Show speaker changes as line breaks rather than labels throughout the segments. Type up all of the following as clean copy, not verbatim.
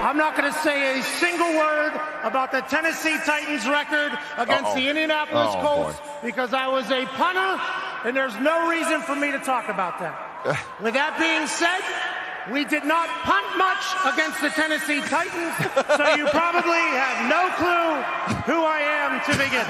I'm not going to say a single word about the Tennessee Titans record against the Indianapolis Colts because I was a punter, and there's no reason for me to talk about that. With that being said, we did not punt much against the Tennessee Titans, so you probably have no clue who I am to begin.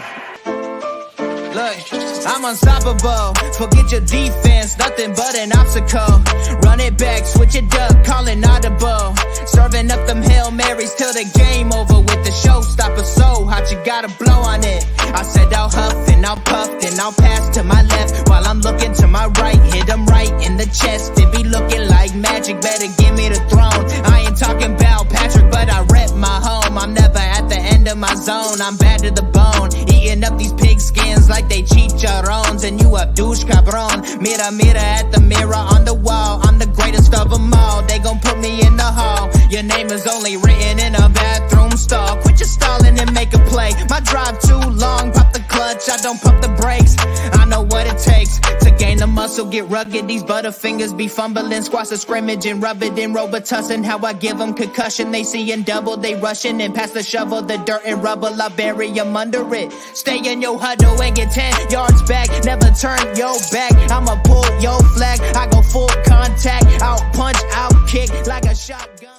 Look, I'm unstoppable. Forget your defense, nothing but an obstacle. Run it back, switch it up, call it audible. Serving up them Hail Marys till the game over with the showstopper. So hot, you gotta blow on it. I said I'll huff and I'll puff, then I'll pass to my left while I'm looking to my right. Hit him right in the chest. It be looking like magic. Better give me the throne. I ain't talking about Patrick, but I rep my home. I'm never at the end of my zone. I'm bad to the bone. Eating up these pig skins like they chicharrones. And you a douche cabron. Mira, mira at the mirror on the wall. I'm the greatest of them all. They gon' put me in the hall. Your name is only written in a bathroom stall. Quit your stalling and make a play. My drive too long. Pop the clutch, I don't pump the brakes. I know what it takes to gain the muscle, get rugged. These butterfingers be fumbling, squash the scrimmage and rub it in Robitussin. How I give them concussion, they see in double, they rushing and pass the shovel, the dirt and rubble, I bury them under it. Stay in your huddle and get 10 yards back, never turn your back. I'ma pull your flag, I go full contact, out punch, out kick like a shotgun.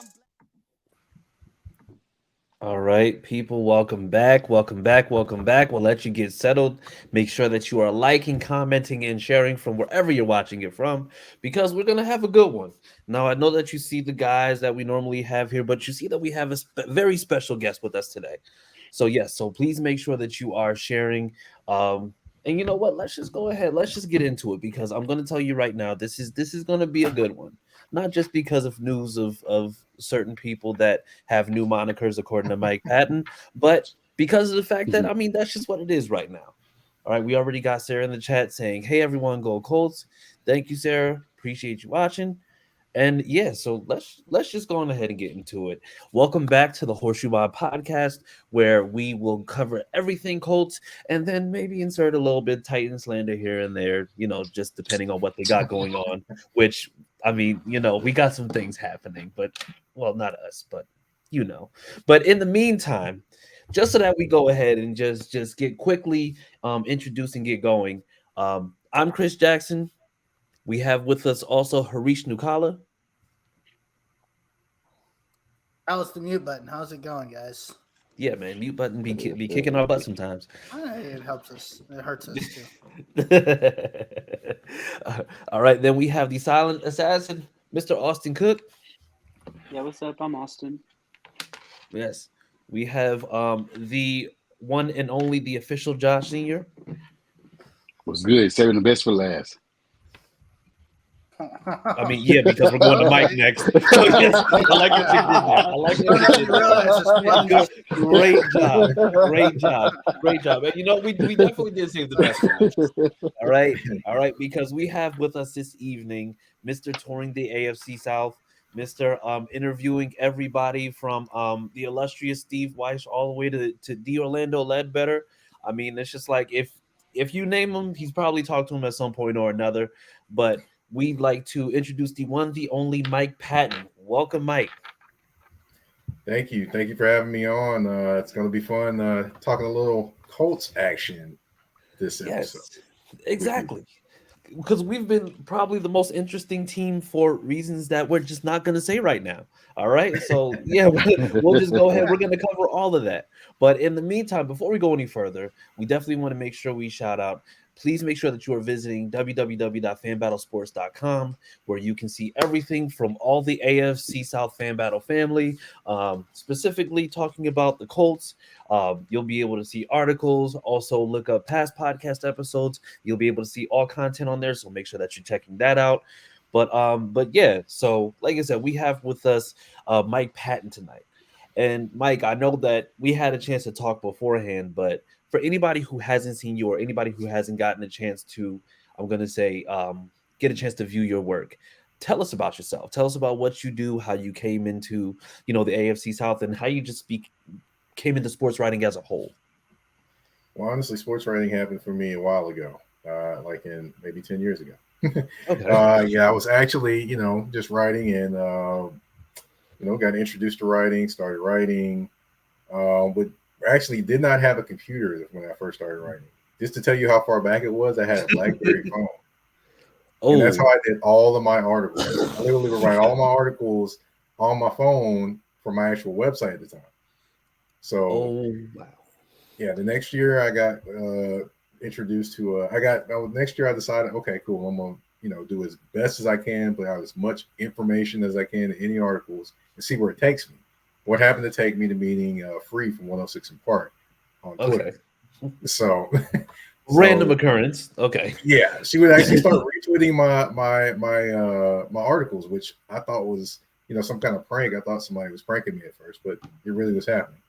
All right, people, welcome back. We'll let you get settled. Make sure that you are liking, commenting, and sharing from wherever you're watching it from, because we're going to have a good one. Now, I know that you see the guys that we normally have here, but you see that we have a very special guest with us today. So, yes, so please make sure that you are sharing. And you know what? Let's just go ahead. Let's just get into it, because I'm going to tell you right now, this is going to be a good one. Not just because of news of certain people that have new monikers, according to Mike Patton, but because of the fact that, I mean, that's just what it is right now. All right, we already got Sarah in the chat saying, hey, everyone, go Colts. Thank you, Sarah. Appreciate you watching. And yeah, so let's just go on ahead and get into it. Welcome back to the Horseshoe Mob podcast, where we will cover everything Colts and then maybe insert a little bit Titan slander here and there, you know, just depending on what they got going on, which, I mean, you know, we got some things happening, but, well, not us, but, you know. But in the meantime, just so that we go ahead and just get quickly introduced and get going, I'm Chris Jackson. We have with us also Harish Nukala.
That was the mute button. How's it going, guys?
Yeah, man, mute button be kicking our butt sometimes.
It helps us. It hurts us too.
All right, then we have the silent assassin, Mr. Austin Cook.
Yeah, what's up? I'm Austin.
Yes, we have the one and only, the official Josh Sr.
What's good? Saving the best for last.
I mean, yeah, because we're going to Mike next. So, yes, I like what you did there. Great job. And you know, we definitely did save the best for last. All right, because we have with us this evening Mr. touring the AFC South, Mr. Interviewing everybody from the illustrious Steve Weiss all the way to the Orlando Ledbetter. I mean, it's just like if you name him, he's probably talked to him at some point or another. But we'd like to introduce the one, the only Mike Patton. Welcome, Mike.
Thank you for having me on. It's going to be fun talking a little Colts action this episode.
Yes, exactly. Because we've been probably the most interesting team for reasons that we're just not going to say right now. All right. So, yeah, we'll just go ahead. We're going to cover all of that. But in the meantime, before we go any further, we definitely want to make sure we shout out. Please make sure that you are visiting www.fanbattlesports.com, where you can see everything from all the AFC South Fan Battle family, specifically talking about the Colts. You'll be able to see articles, also look up past podcast episodes. You'll be able to see all content on there, so make sure that you're checking that out. But yeah, so like I said, we have with us Mike Patton tonight. And Mike, I know that we had a chance to talk beforehand, but for anybody who hasn't seen you or anybody who hasn't gotten a chance to, I'm going to say, get a chance to view your work, tell us about yourself. Tell us about what you do, how you came into, the AFC South, and how you just came into sports writing as a whole.
Well, honestly, sports writing happened for me a while ago, like in maybe 10 years ago.
Okay.
Yeah, I was actually, just writing, and got introduced to writing, started writing, but actually did not have a computer when I first started writing. Just to tell you how far back it was, I had a BlackBerry phone. And that's how I did all of my articles. I literally would write all my articles on my phone for my actual website at the time. So, yeah, the next year I got introduced to. Next year I decided, okay, cool, I'm gonna do as best as I can, put out as much information as I can in any articles, and see where it takes me. What happened to take me to meeting Free from 106 and Park on Twitter. So.
Random occurrence. Okay.
Yeah, she would actually start retweeting my articles, which I thought was some kind of prank. I thought somebody was pranking me at first, but it really was happening.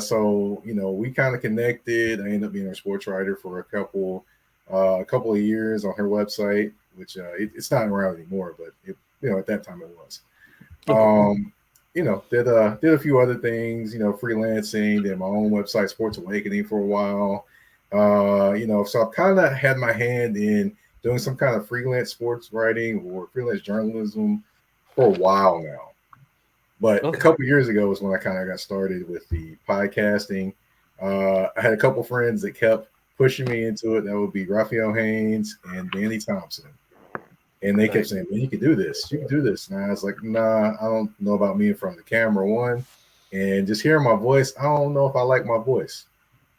So we kind of connected. I ended up being her sports writer for a couple of years on her website, which it's not around anymore, but at that time it was. Did a few other things, freelancing, did my own website, Sports Awakening, for a while. So I've kind of had my hand in doing some kind of freelance sports writing or freelance journalism for a while now. But a couple of years ago was when I kind of got started with the podcasting. I had a couple friends that kept pushing me into it. That would be Raphael Haynes and Danny Thompson. And they kept saying, man, you can do this. You can do this. And I was like, nah, I don't know about me in front of the camera, one. And just hearing my voice, I don't know if I like my voice.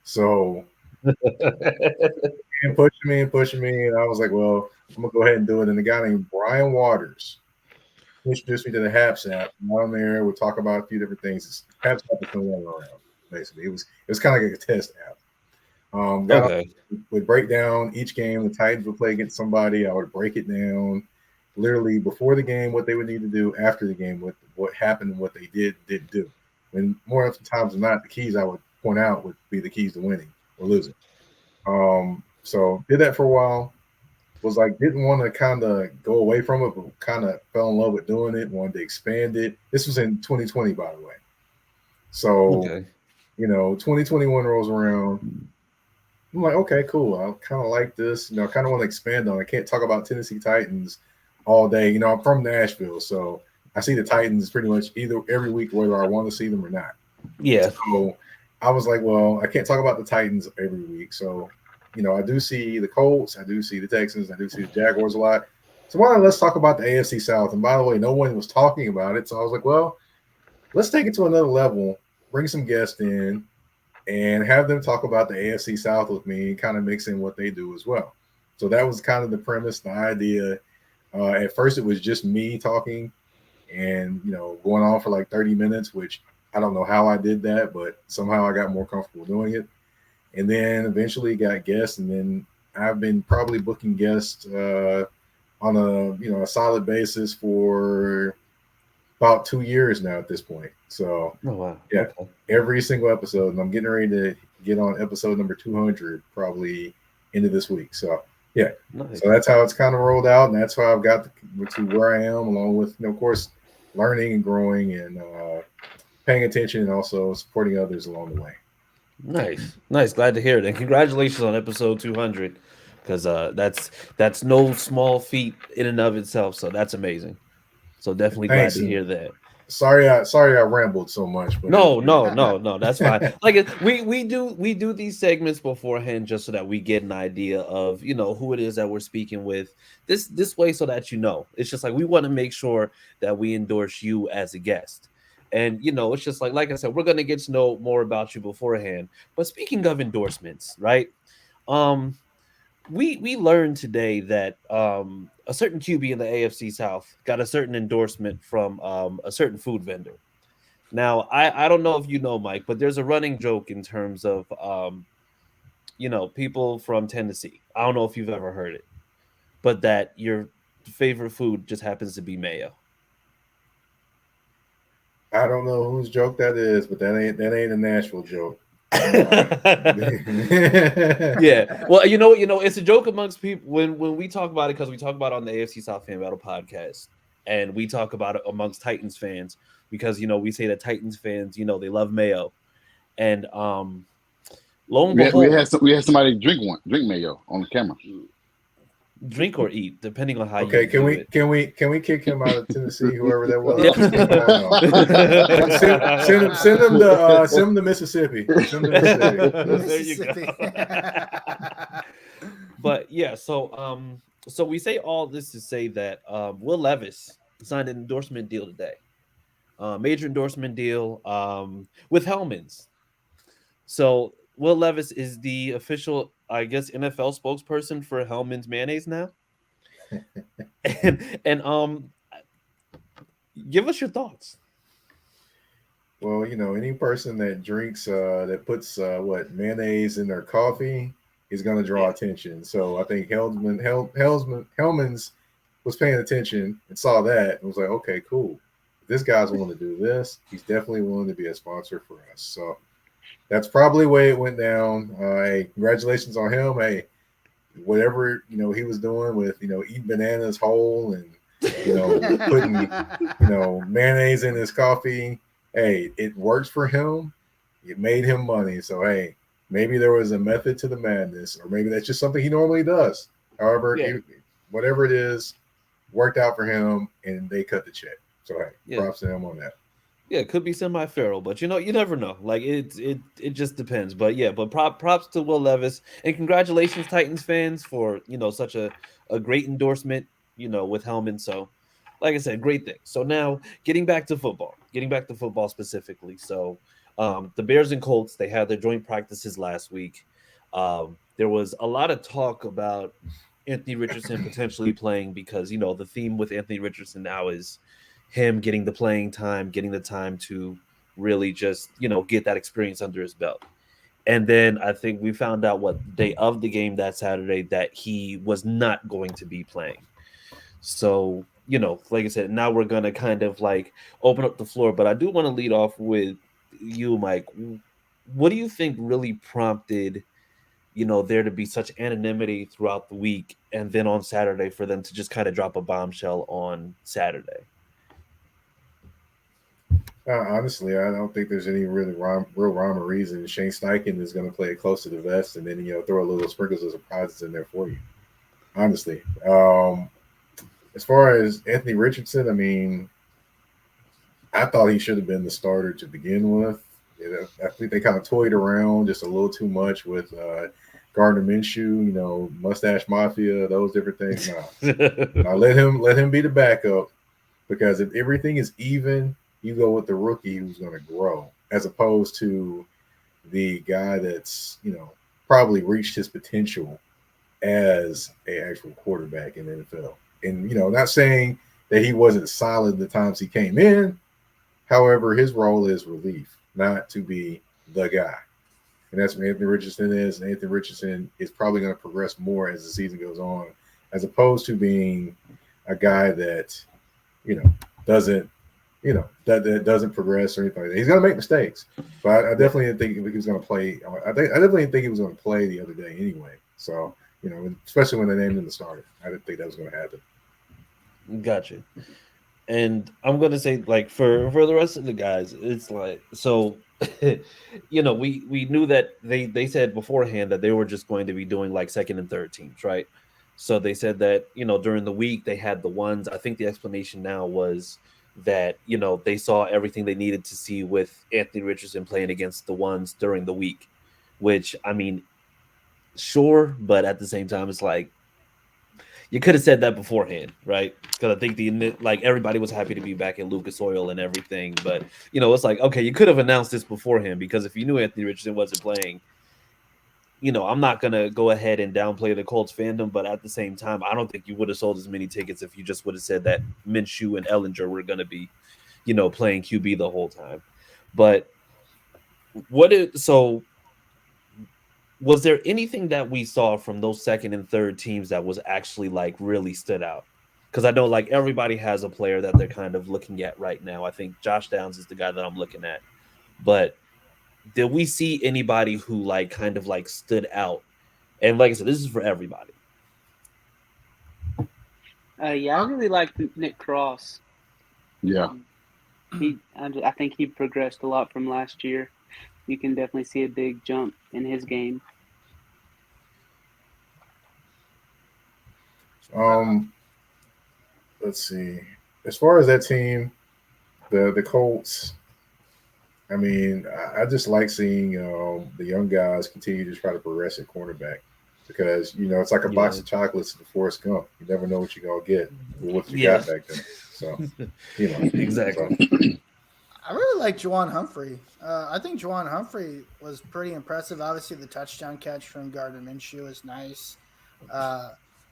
So and pushing me. And I was like, well, I'm going to go ahead and do it. And a guy named Brian Waters introduced me to the Haps app. I'm on there. We'll talk about a few different things. Haps app is going around, basically. It was kind of like a test app. Would break down each game. The Titans would play against somebody. I would break it down literally before the game, what they would need to do, after the game, what happened, and what they didn't do. And more often times than not, the keys I would point out would be the keys to winning or losing. So did that for a while. Was like, didn't want to kind of go away from it, but kind of fell in love with doing it, wanted to expand it. This was in 2020, by the way. So, 2021 rolls around. I'm like, okay, cool. I kind of like this. I kind of want to expand on it. I can't talk about Tennessee Titans all day. I'm from Nashville, so I see the Titans pretty much either every week, whether I want to see them or not.
Yeah.
So I was like, well, I can't talk about the Titans every week. So, I do see the Colts, I do see the Texans, I do see the Jaguars a lot. So why not let's talk about the AFC South? And by the way, no one was talking about it. So I was like, well, let's take it to another level, bring some guests in, and have them talk about the AFC South with me and kind of mix in what they do as well. So that was kind of the premise, the idea. At first, it was just me talking and, going on for like 30 minutes, which I don't know how I did that, but somehow I got more comfortable doing it. And then eventually got guests, and then I've been probably booking guests on a solid basis for about 2 years now at this point. So every single episode, and I'm getting ready to get on episode number 200 probably into this week. So so that's how it's kind of rolled out, and that's how I've got to where I am, along with of course learning and growing and paying attention and also supporting others along the way.
Nice. Glad to hear it, and congratulations on episode 200, because that's no small feat in and of itself. So that's amazing. So definitely glad to hear that.
Sorry, I rambled so much. But
No, that's fine. Like we do these segments beforehand just so that we get an idea of who it is that we're speaking with. This way, so that it's just like we want to make sure that we endorse you as a guest. And it's just like I said, we're gonna get to know more about you beforehand. But speaking of endorsements, right? We learned today that a certain QB in the AFC South got a certain endorsement from a certain food vendor. Now, I don't know if you know, Mike, but there's a running joke in terms of people from Tennessee. I don't know if you've ever heard it, but that your favorite food just happens to be mayo.
I don't know whose joke that is, but that ain't a Nashville joke.
Yeah, well, it's a joke amongst people when we talk about it, because we talk about it on the AFC South Fan Battle podcast, and we talk about it amongst Titans fans because we say that Titans fans they love mayo, and lo and behold,
we had somebody drink mayo on the camera.
drink or eat, depending on how
Okay,
you do it.
can we kick him out of Tennessee, whoever that was?
Yeah.
Just kick him out now. Send him to Mississippi. Send him to Mississippi.
There you go. But yeah, so we say all this to say that Will Levis signed an endorsement deal today. Major endorsement deal with Hellman's. So Will Levis is the official, I guess, NFL spokesperson for Hellman's mayonnaise now. and give us your thoughts.
Well, any person that drinks that puts mayonnaise in their coffee is going to draw attention. So I think Hellman's was paying attention and saw that and was like, okay, cool. If this guy's willing to do this, he's definitely willing to be a sponsor for us. So that's probably the way it went down. Hey, congratulations on him. Hey, whatever he was doing with eating bananas whole and putting mayonnaise in his coffee. Hey, it works for him. It made him money. So hey, maybe there was a method to the madness, or maybe that's just something he normally does. However, whatever it is, worked out for him, and they cut the check. So hey, props to him on that.
Yeah, it could be semi-feral, but you never know. Like it just depends. But yeah, but props to Will Levis, and congratulations, Titans fans, for such a great endorsement, with Hellman. So, like I said, great thing. So now getting back to football specifically. So the Bears and Colts, they had their joint practices last week. There was a lot of talk about Anthony Richardson potentially playing because the theme with Anthony Richardson now is him getting the playing time, getting the time to really just, get that experience under his belt. And then I think we found out the day of the game that Saturday that he was not going to be playing. So, like I said, now we're going to kind of like open up the floor. But I do want to lead off with you, Mike. What do you think really prompted, there to be such anonymity throughout the week and then on Saturday for them to just kind of drop a bombshell on Saturday?
Honestly, I don't think there's any real rhyme or reason. Shane Steichen is going to play it close to the vest and then, throw a little sprinkles of surprises in there for you. Honestly. As far as Anthony Richardson, I mean, I thought he should have been the starter to begin with. I think they kind of toyed around just a little too much with Gardner Minshew, Mustache Mafia, those different things. Now let him be the backup, because if everything is even, you go with the rookie who's going to grow, as opposed to the guy that's, probably reached his potential as an actual quarterback in the NFL. And, not saying that he wasn't solid the times he came in. However, his role is relief, not to be the guy. And that's what Anthony Richardson is. And Anthony Richardson is probably going to progress more as the season goes on, as opposed to being a guy that, doesn't progress or anything like that. He's going to make mistakes, but I definitely didn't think he was going to play. I definitely didn't think he was going to play the other day anyway. So, especially when they named him the starter, I didn't think that was going to happen.
Gotcha. And I'm going to say, like, for the rest of the guys, it's like, so, we knew that they said beforehand that they were just going to be doing like second and third teams, right? So they said that, during the week they had the ones. I think the explanation now was that, they saw everything they needed to see with Anthony Richardson playing against the ones during the week, which, I mean, sure, but at the same time, it's like, you could have said that beforehand, right? Because I think everybody was happy to be back in Lucas Oil and everything. But, it's like, okay, you could have announced this beforehand, because if you knew Anthony Richardson wasn't playing, I'm not going to go ahead and downplay the Colts fandom. But at the same time, I don't think you would have sold as many tickets if you just would have said that Minshew and Ellinger were going to be, playing QB the whole time. But was there anything that we saw from those second and third teams that was actually like really stood out? Because I know like everybody has a player that they're kind of looking at right now. I think Josh Downs is the guy that I'm looking at. But did we see anybody who like kind of like stood out? And like I said, this is for everybody.
I really like Nick Cross.
Yeah.
I think he progressed a lot from last year. You can definitely see a big jump in his game.
Let's see. As far as that team, the Colts. I mean, I just like seeing the young guys continue to try to progress at cornerback because it's like a box of chocolates in the Forrest Gump. You never know what you're gonna get with what you got back there. So,
exactly.
So.
I really like Juwan Humphrey. I think Juwan Humphrey was pretty impressive. Obviously, the touchdown catch from Gardner Minshew is nice.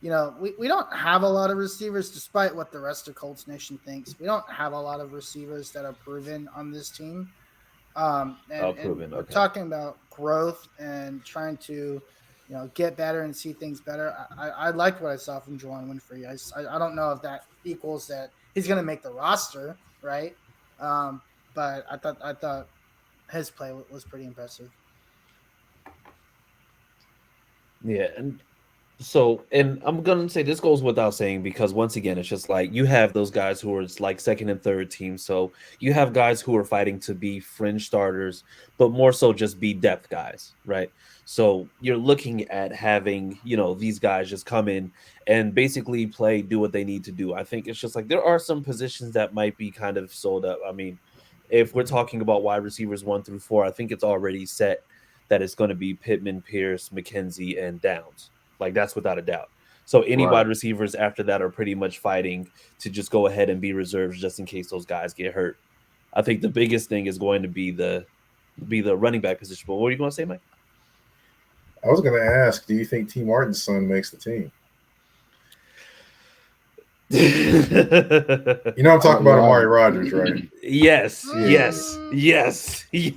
We don't have a lot of receivers, despite what the rest of Colts Nation thinks. We don't have a lot of receivers that are proven on this team. And we're talking about growth and trying to, get better and see things better. I liked what I saw from Juwan Humphrey. I don't know if that equals that he's going to make the roster, right? But I thought his play was pretty impressive.
Yeah, and I'm gonna say this goes without saying because once again, it's just like you have those guys who are like second and third team. So you have guys who are fighting to be fringe starters, but more so just be depth guys, right? So you're looking at having, these guys just come in and basically do what they need to do. I think it's just like there are some positions that might be kind of sold up. I mean, if we're talking about wide receivers 1 through 4, I think it's already set that it's going to be Pittman, Pierce, McKenzie, and Downs. Like that's without a doubt. So any wide receivers after that are pretty much fighting to just go ahead and be reserves just in case those guys get hurt. I think the biggest thing is going to be the running back position. But what were you going to say, Mike?
I was going to ask, do you think T. Martin's son makes the team? I'm talking about Amari Rodgers, right?
Yes.
He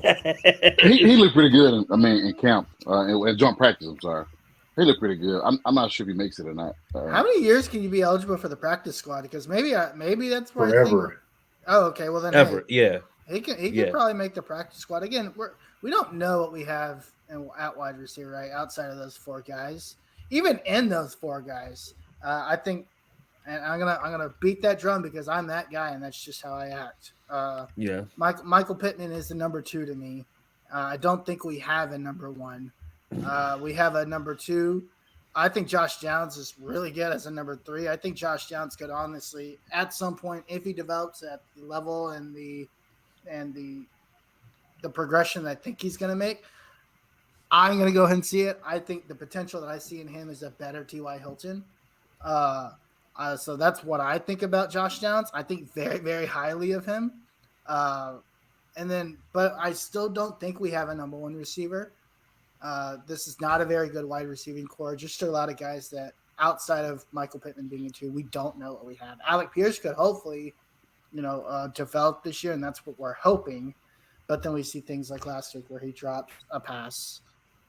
looked pretty good. In camp and joint practice. I'm sorry, he looked pretty good. I'm not sure if he makes it or not.
How many years can you be eligible for the practice squad? Because maybe that's where
forever.
I think. Oh, okay. Well then,
ever, yeah.
He can probably make the practice squad again. We don't know what we have at wide receiver, right? Outside of those 4 guys, even in those 4 guys, I think. And I'm gonna beat that drum because I'm that guy, and that's just how I act. Michael Pittman is the number 2 to me. I don't think we have a number 1. We have a number 2. I think Josh Downs is really good as a number 3. I think Josh Downs could honestly, at some point, if he develops at the level and the progression that I think he's gonna make, I'm gonna go ahead and see it. I think the potential that I see in him is a better T.Y. Hilton. So that's what I think about Josh Downs. I think very, very highly of him. But I still don't think we have a number 1 receiver. This is not a very good wide receiving core. Just a lot of guys that outside of Michael Pittman being a 2, we don't know what we have. Alec Pierce could hopefully, develop this year, and that's what we're hoping. But then we see things like last week where he dropped a pass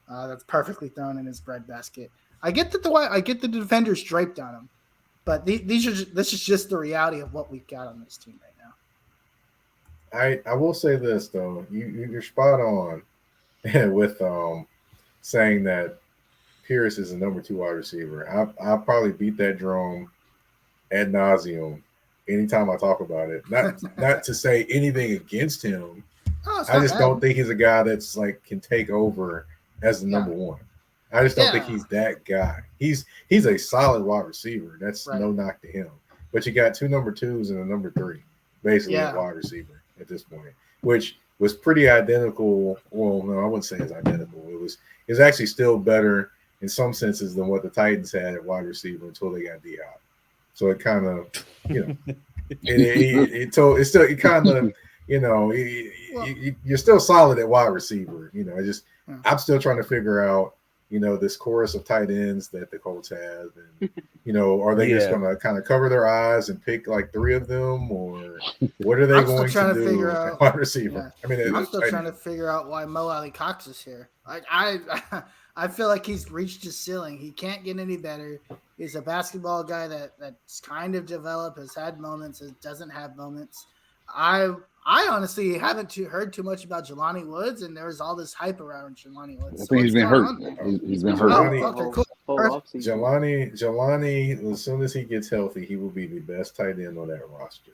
that's perfectly thrown in his breadbasket. I get that the defenders draped on him. But this is just the reality of what we've got on this team right
now. I will say this though, you're spot on with saying that Pierce is a number 2 wide receiver. I'll probably beat that drum ad nauseum anytime I talk about it. Not to say anything against him. I just don't think he's a guy that's like can take over as the number 1. I just don't think he's that guy. He's a solid wide receiver. That's no knock to him. But you got 2 number 2s and a number 3, basically a wide receiver at this point, which was pretty identical. Well, no, I wouldn't say it's identical. It was actually still better in some senses than what the Titans had at wide receiver until they got D-Hop. So it kind of, you're still solid at wide receiver. I'm still trying to figure out. This chorus of tight ends that the Colts have, and are they just going to kind of cover their eyes and pick like 3 of them, or what are they going to do at wide receiver?
Yeah. I'm still trying to figure out why Mo Alley Cox is here. I feel like he's reached his ceiling. He can't get any better. He's a basketball guy that's kind of developed, has had moments, doesn't have moments. I honestly haven't heard too much about Jelani Woods, and there's all this hype around Jelani Woods.
I think he's been hurt. He's been hurt.
Jelani, as soon as he gets healthy, he will be the best tight end on that roster.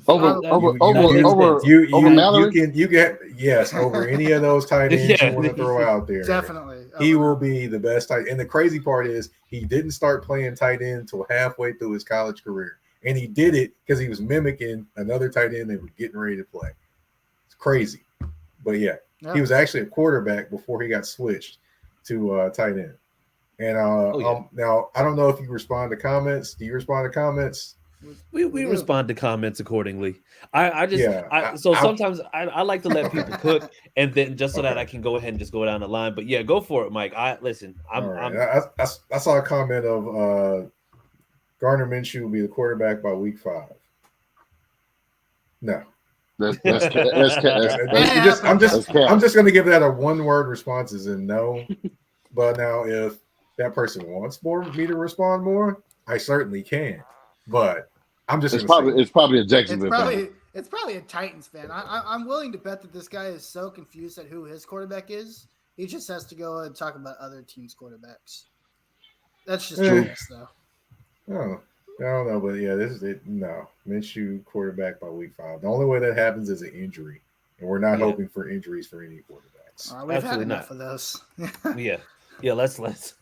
Over Mallory?
Over any of those tight ends you want to throw out there.
Definitely.
He will be the best tight. And the crazy part is he didn't start playing tight end until halfway through his college career. And he did it because he was mimicking another tight end they were getting ready to play. It's crazy. But yeah, he was actually a quarterback before he got switched to tight end. And now I don't know if you respond to comments. Do you respond to comments?
We respond to comments accordingly. Sometimes I like to let people cook, and then just so that I can go ahead and just go down the line. But yeah, go for it, Mike. I saw a comment of Gardner Minshew will be the quarterback by week 5. No. I'm just going to give that a one-word response as in no. But now if that person wants me to respond more, I certainly can. But I'm just
it's probably a Jacksonville fan.
It's probably a Titans fan. I'm willing to bet that this guy is so confused at who his quarterback is. He just has to go and talk about other teams' quarterbacks. That's just genius, though.
Oh, I don't know, but yeah, this is it. No, Minshew quarterback by week 5. The only way that happens is an injury, and we're not hoping for injuries for any quarterbacks.
We've had enough of those.
Yeah, let's not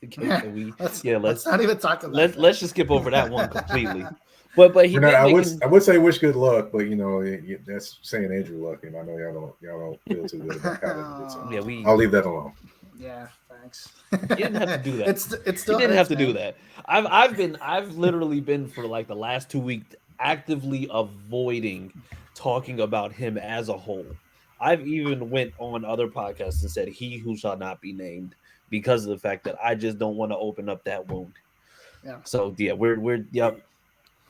even talk about. Let's just skip over that one completely. But
I would say wish good luck, but that's saying Andrew Luck, and I know y'all don't feel too good about how so I'll leave that alone.
Yeah, thanks.
You didn't have to do that.
It's still
you didn't have to do that. I've literally been for like the last 2 weeks actively avoiding talking about him as a whole. I've even went on other podcasts and said he who shall not be named because of the fact that I just don't want to open up that wound.
Yeah.
So yeah, we're yep.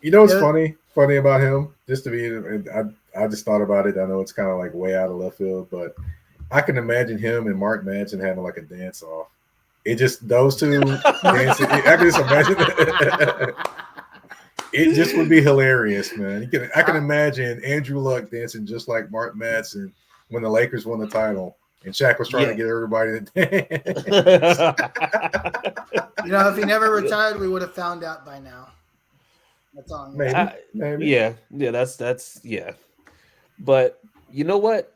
You know what's funny about him? Just to be, I just thought about it. I know it's kind of like way out of left field, but I can imagine him and Mark Madsen having like a dance off. It just those two dancing. I can just imagine it. It just would be hilarious, man. I can imagine Andrew Luck dancing just like Mark Madsen when the Lakers won the title. And Shaq was trying to get everybody to dance.
If he never retired, we would have found out by now. That's on
maybe.
Yeah. That's yeah. But you know what?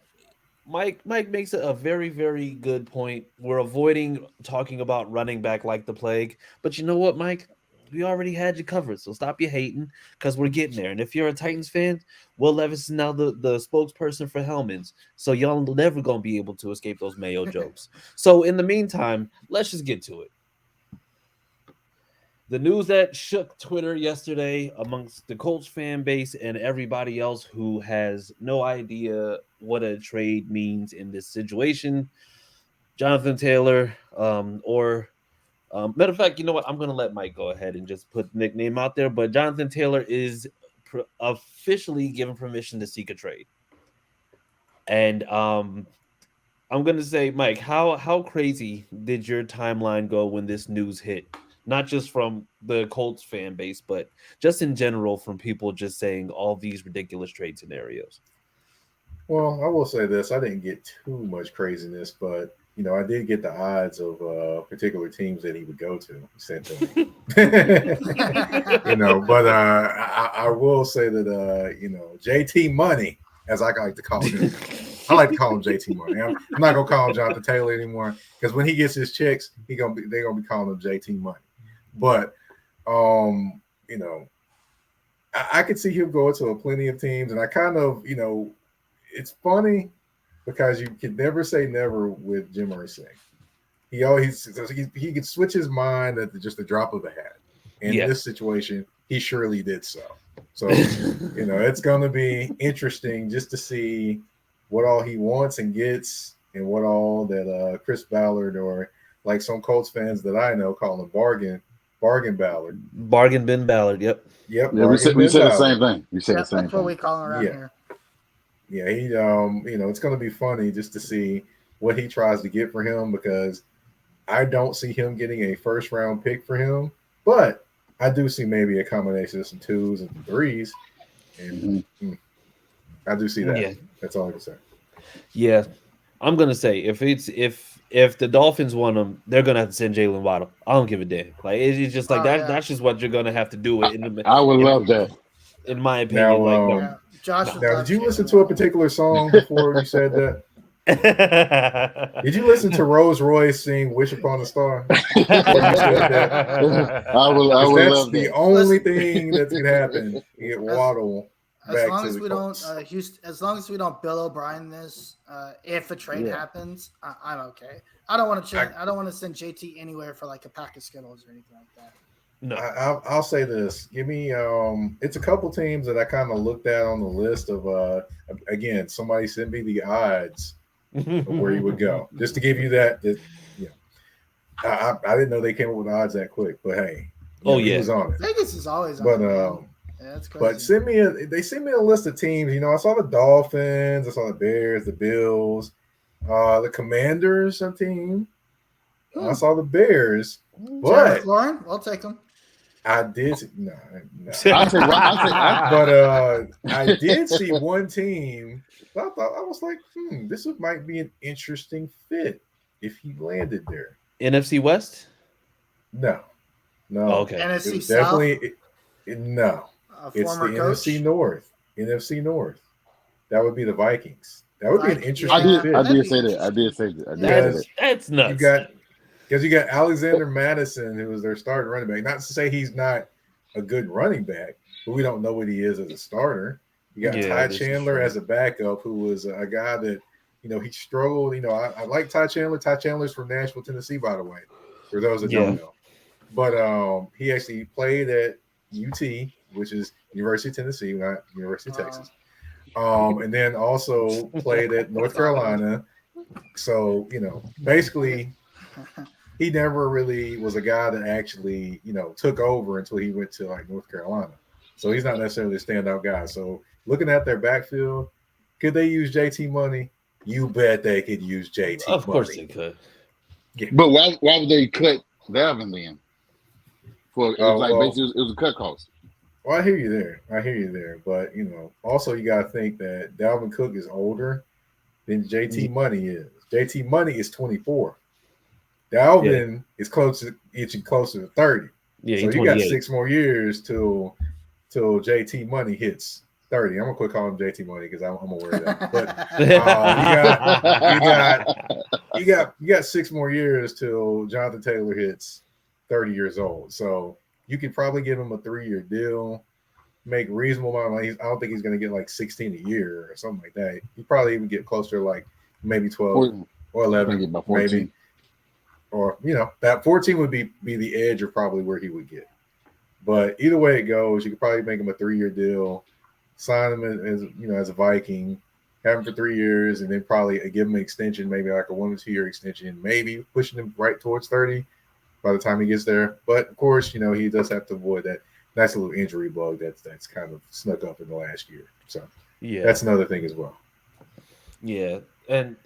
Mike makes a very, very good point. We're avoiding talking about running back like the plague. But you know what, Mike? We already had you covered, so stop your hating because we're getting there. And if you're a Titans fan, Will Levis is now the spokesperson for Hellman's, so y'all never going to be able to escape those Mayo jokes. So in the meantime, let's just get to it. The news that shook Twitter yesterday amongst the Colts fan base and everybody else who has no idea what a trade means in this situation. Jonathan Taylor, matter of fact, you know what? I'm going to let Mike go ahead and just put the nickname out there. But Jonathan Taylor is officially given permission to seek a trade. And I'm going to say, Mike, how crazy did your timeline go when this news hit? Not just from the Colts fan base, but just in general from people just saying all these ridiculous trade scenarios.
Well, I will say this. I didn't get too much craziness, but I did get the odds of particular teams that he would go to. Sent to me. But I will say that JT Money, as I like to call him, I like to call him JT Money. I'm not gonna call him Jonathan Taylor anymore because when he gets his checks, they're gonna be calling him JT Money. But I could see him going to plenty of teams, and I kind of it's funny. Because you can never say never with Jim Irsay. He could switch his mind at just the drop of a hat. In this situation, he surely did so. So, it's going to be interesting just to see what all he wants and gets and what all that Chris Ballard or like some Colts fans that I know call him Bargain Ballard.
Bargain bin Ballard, yep.
Yeah, we said the same thing.
That's what we call him around here.
Yeah, he it's going to be funny just to see what he tries to get for him because I don't see him getting a first round pick for him, but I do see maybe a combination of some 2s and 3s, and I do see that. Yeah. That's all I can say.
Yeah, I'm gonna say if the Dolphins want him, they're gonna have to send Jalen Waddle. I don't give a damn. Like it's just like that. Yeah. That's just what you're gonna have to do.
I would love that.
In my opinion,
Josh, now, did you listen to a particular song before you said that? Did you listen to Rolls Royce sing "Wish Upon a Star"?
I would
That's
love
the
that.
only thing that's gonna happen. You get Waddle back
long
to
as
the
we
Colts.
don't as long as we don't Bill O'Brien this, if a trade happens, I'm okay. I don't want to change. I don't want to send JT anywhere for like a pack of Skittles or anything like that.
No,
I'll say this. Give me it's a couple teams that I kind of looked at on the list of again, somebody sent me the odds of where you would go. Just to give you that I didn't know they came up with odds that quick, but hey, he was on it.
Vegas is always on
But
it. Yeah, that's crazy.
But they sent me a list of teams. I saw the Dolphins, I saw the Bears, the Bills, the Commanders, a team. I saw the Bears, but
Lauren, we'll take them.
I did no.
I
I did see one team. I was like, this might be an interesting fit if he landed there.
NFC West?
No.
Oh, okay.
NFC South?
Definitely no. It's the
coach?
NFC North. NFC North. That would be the Vikings. That would be an interesting fit.
I did say that.
That's nuts.
You got Alexander Madison, who was their starting running back. Not to say he's not a good running back, but we don't know what he is as a starter. You got Ty Chandler as a backup, who was a guy that, he struggled. I like Ty Chandler. Ty Chandler's from Nashville, Tennessee, by the way, for those that don't know. But he actually played at UT, which is University of Tennessee, not University of Texas. And then also played at North Carolina. So, basically – he never really was a guy that actually, took over until he went to like North Carolina. So he's not necessarily a standout guy. So looking at their backfield, could they use JT money? You bet they could use JT money.
Of course they could.
Yeah. But why would they cut Dalvin then? Basically it was a cut cost.
Well, I hear you there. But, also you got to think that Dalvin Cook is older than JT Money is. JT Money is 24. Dalvin is itching closer to 30.
Yeah,
so you got 6 more years till JT Money hits 30. I'm gonna quit calling him JT Money because I'm aware of that. But you got 6 more years till Jonathan Taylor hits 30 years old. So you could probably give him a 3-year deal, make reasonable amount of money. I don't think he's gonna get like 16 a year or something like that. He probably even get closer to like maybe 12 or 11, maybe. Or that 14 would be the edge or probably where he would get. But either way it goes, you could probably make him a 3-year deal, sign him as a Viking, have him for 3 years, and then probably give him an extension, maybe like a 1 or 2 year extension, maybe pushing him right towards 30 by the time he gets there. But of course, he does have to avoid that nice little injury bug that's kind of snuck up in the last year. So that's another thing as well.
Yeah, and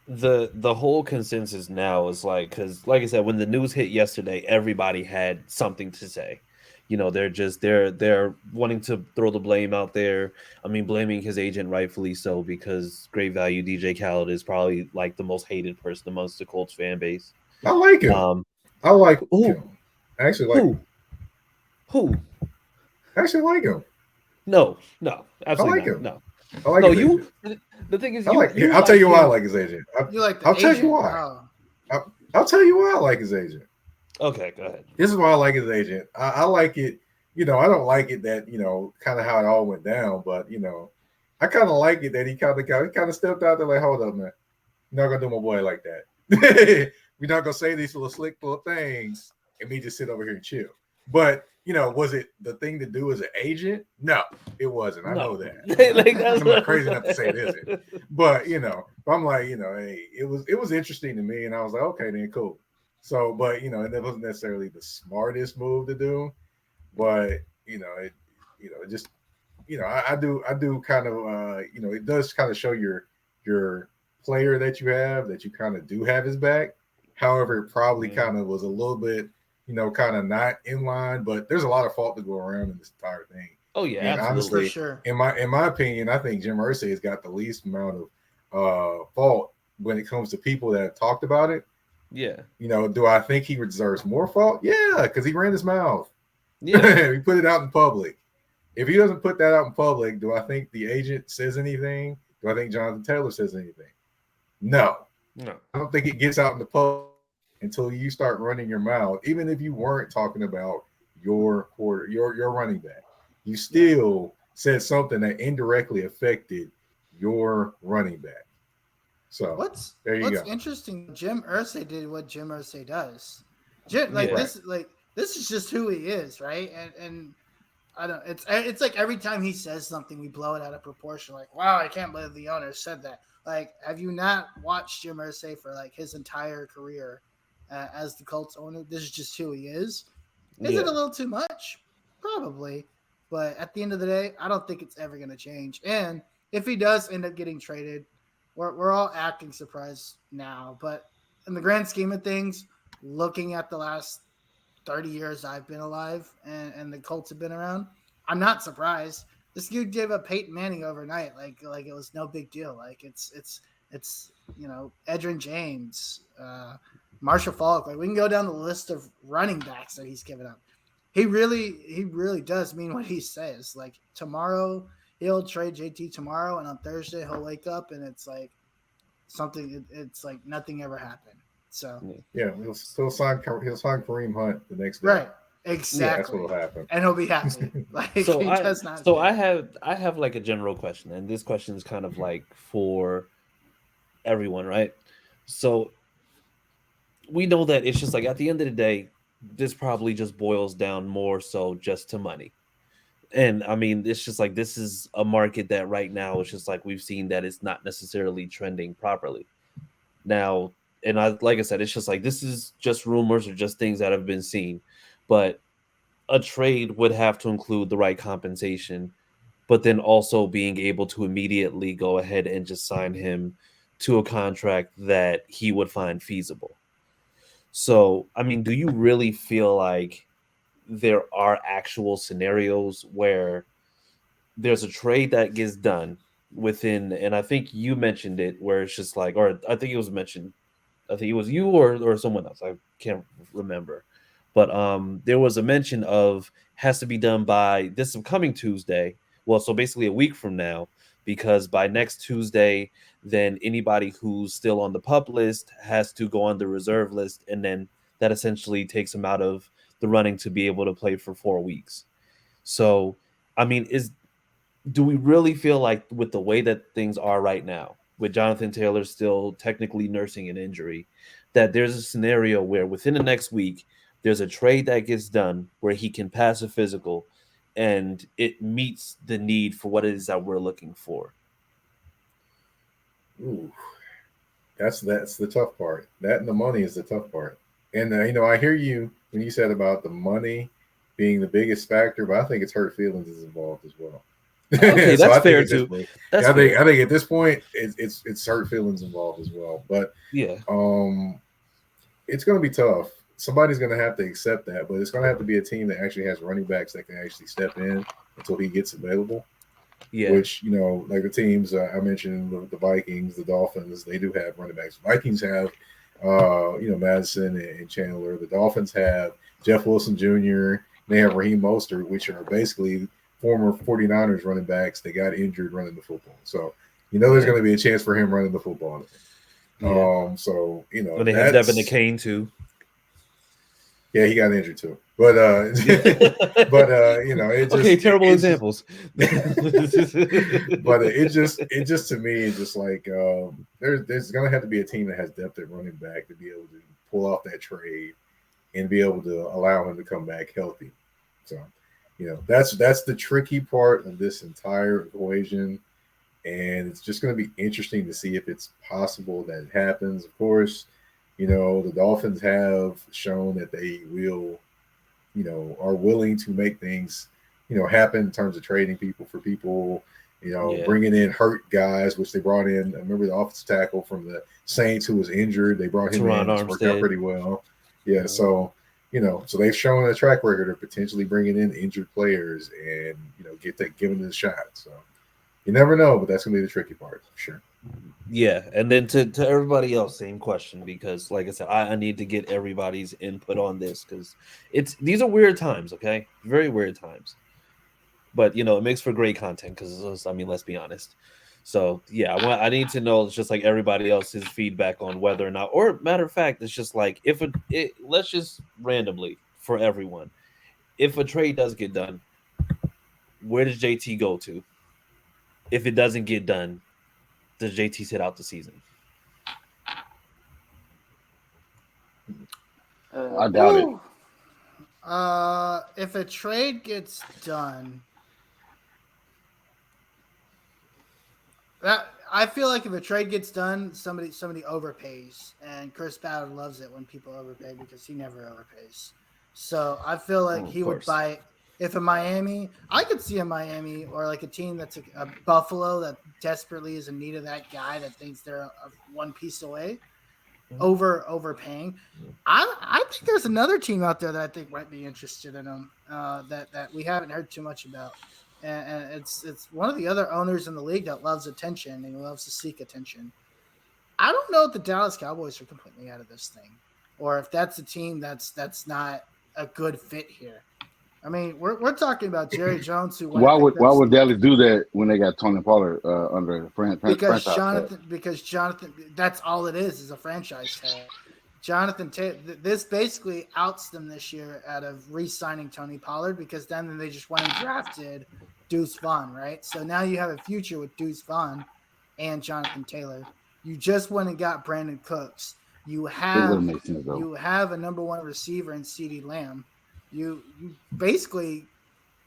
the whole consensus now is because like I said, when the news hit yesterday, everybody had something to say. They're wanting to throw the blame out there. I mean, blaming his agent, rightfully so, because great value DJ Khaled is probably like the most hated person amongst the Colts fan base.
I like him. I like him. I actually like him.
Who?
I actually like him.
No, absolutely
I like him.
No.
I like
you. The thing is,
I'll tell you why I like his agent. I'll tell you why.
Oh.
I'll tell you why I like his agent.
Okay, go ahead.
This is why I like his agent. I like it. I don't like it that kind of how it all went down, but I kind of like it that he kind of stepped out there like, hold up, man, you're not gonna do my boy like that. We're not gonna say these little slick little things and me just sit over here and chill. But was it the thing to do as an agent? No, it wasn't. I know that. I'm not crazy enough to say it isn't. But I'm like, hey, it was interesting to me, and I was like, okay, then cool. So, but it wasn't necessarily the smartest move to do, but it just I do kind of it does kind of show your player that you kind of do have his back. However, it probably kind of was a little bit kind of not in line, but there's a lot of fault to go around in this entire thing.
Oh yeah,
and
absolutely.
Honestly,
for sure.
In my opinion, I think Jim Irsay has got the least amount of fault when it comes to people that have talked about it.
Yeah.
Do I think he deserves more fault? Yeah, because he ran his mouth.
Yeah.
He put it out in public. If he doesn't put that out in public, do I think the agent says anything? Do I think Jonathan Taylor says anything? No.
No.
I don't think it gets out in the public until you start running your mouth. Even if you weren't talking about your running back, you still said something that indirectly affected your running back. So
what's
go.
interesting? Jim Irsay did what Jim Irsay does. This is just who he is, right? And I don't. It's like every time he says something, we blow it out of proportion. Like, wow, I can't believe the owner said that. Like, have you not watched Jim Irsay for like his entire career as the Colts owner? This is just who he is. Is it a little too much? Probably. But at the end of the day, I don't think it's ever going to change. And if he does end up getting traded, we're all acting surprised now. But in the grand scheme of things, looking at the last 30 years I've been alive and the Colts have been around, I'm not surprised. This dude gave up Peyton Manning overnight, like it was no big deal. Like it's Edgerrin James, Marshall Faulk. Like we can go down the list of running backs that he's given up. He really does mean what he says. Like tomorrow he'll trade JT tomorrow, and on Thursday he'll wake up and it's like something. It's like nothing ever happened. So
he'll sign Kareem Hunt the next day.
Right. Exactly.
Yeah, that's what will happen.
And he'll be happy. Like
I have like a general question, and this question is kind of like for everyone, right? So we know that it's just like at the end of the day, this probably just boils down more so just to money. And I mean, it's just like this is a market that right now it's just like we've seen that it's not necessarily trending properly. Now, and like I said, it's just like this is just rumors or just things that have been seen. But a trade would have to include the right compensation, but then also being able to immediately go ahead and just sign him to a contract that he would find feasible. So, I mean, do you really feel like there are actual scenarios where there's a trade that gets done within, and I think you mentioned it, where it's just like, or I think it was mentioned, I think it was you or someone else, I can't remember. But there was a mention of has to be done by this upcoming Tuesday. Well, so basically a week from now, because by next Tuesday, then anybody who's still on the PUP list has to go on the reserve list. And then that essentially takes them out of the running to be able to play for 4 weeks. So, I mean, do we really feel like with the way that things are right now, with Jonathan Taylor still technically nursing an injury, that there's a scenario where within the next week, there's a trade that gets done where he can pass a physical and it meets the need for what it is that we're looking for?
Ooh, that's the tough part. That and the money is the tough part. And, I hear you when you said about the money being the biggest factor, but I think it's hurt feelings is involved as well.
Okay, that's fair too.
I think at this point, it's hurt feelings involved as well. But
yeah,
it's going to be tough. Somebody's going to have to accept that, but it's going to have to be a team that actually has running backs that can actually step in until he gets available.
Yeah.
Which, like the teams I mentioned, the Vikings, the Dolphins, they do have running backs. Vikings have, Madison and Chandler. The Dolphins have Jeff Wilson Jr. They have Raheem Mostert, which are basically former 49ers running backs. They got injured running the football. So, there's going to be a chance for him running the football.
Yeah.
And
they have Devin McCain too.
Yeah, he got injured too. But it just
terrible examples.
But it just to me it's just like there's gonna have to be a team that has depth at running back to be able to pull off that trade and be able to allow him to come back healthy. So, that's the tricky part of this entire equation. And it's just going to be interesting to see if it's possible that it happens. Of course, the Dolphins have shown that they will, are willing to make things, happen in terms of trading people for people, bringing in hurt guys, which they brought in. I remember the offensive tackle from the Saints who was injured. They brought him in. It's worked out pretty well. Yeah. So, so they've shown a track record of potentially bringing in injured players and, giving them a shot. So you never know, but that's going to be the tricky part for sure.
Yeah, and then to everybody else, same question, because like I said, I need to get everybody's input on this because these are weird times, okay? Very weird times. But, it makes for great content because, let's be honest. So yeah, I need to know just like everybody else's feedback on whether or not, or matter of fact, it's just like let's just randomly for everyone, if a trade does get done, where does JT go to? If it doesn't get done, does JT sit out the season?
I doubt it.
If a trade gets done, I feel like if a trade gets done, somebody overpays, and Chris Ballard loves it when people overpay because he never overpays. So I feel like he would buy it. If a Miami, I could see a Miami or like a team that's a Buffalo that desperately is in need of that guy that thinks they're one piece away, overpaying. I think there's another team out there that I think might be interested in him that we haven't heard too much about. And it's one of the other owners in the league that loves attention and loves to seek attention. I don't know if the Dallas Cowboys are completely out of this thing, or if that's a team that's not a good fit here. I mean, we're talking about Jerry Jones, who
why would Dallas do that when they got Tony Pollard under
because
franchise
Jonathan, that's all it is a franchise tag. Jonathan Taylor, this basically outs them this year out of re-signing Tony Pollard because then they just went and drafted Deuce Vaughn, right? So now you have a future with Deuce Vaughn and Jonathan Taylor. You just went and got Brandon Cooks. You have a number one receiver in CeeDee Lamb. You basically,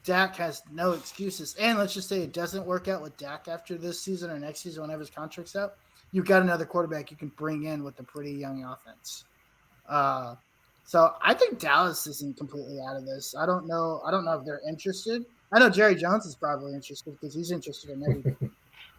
Dak has no excuses. And let's just say it doesn't work out with Dak after this season or next season, whenever his contract's up. You've got another quarterback you can bring in with a pretty young offense. So I think Dallas isn't completely out of this. I don't know if they're interested. I know Jerry Jones is probably interested because he's interested in everything.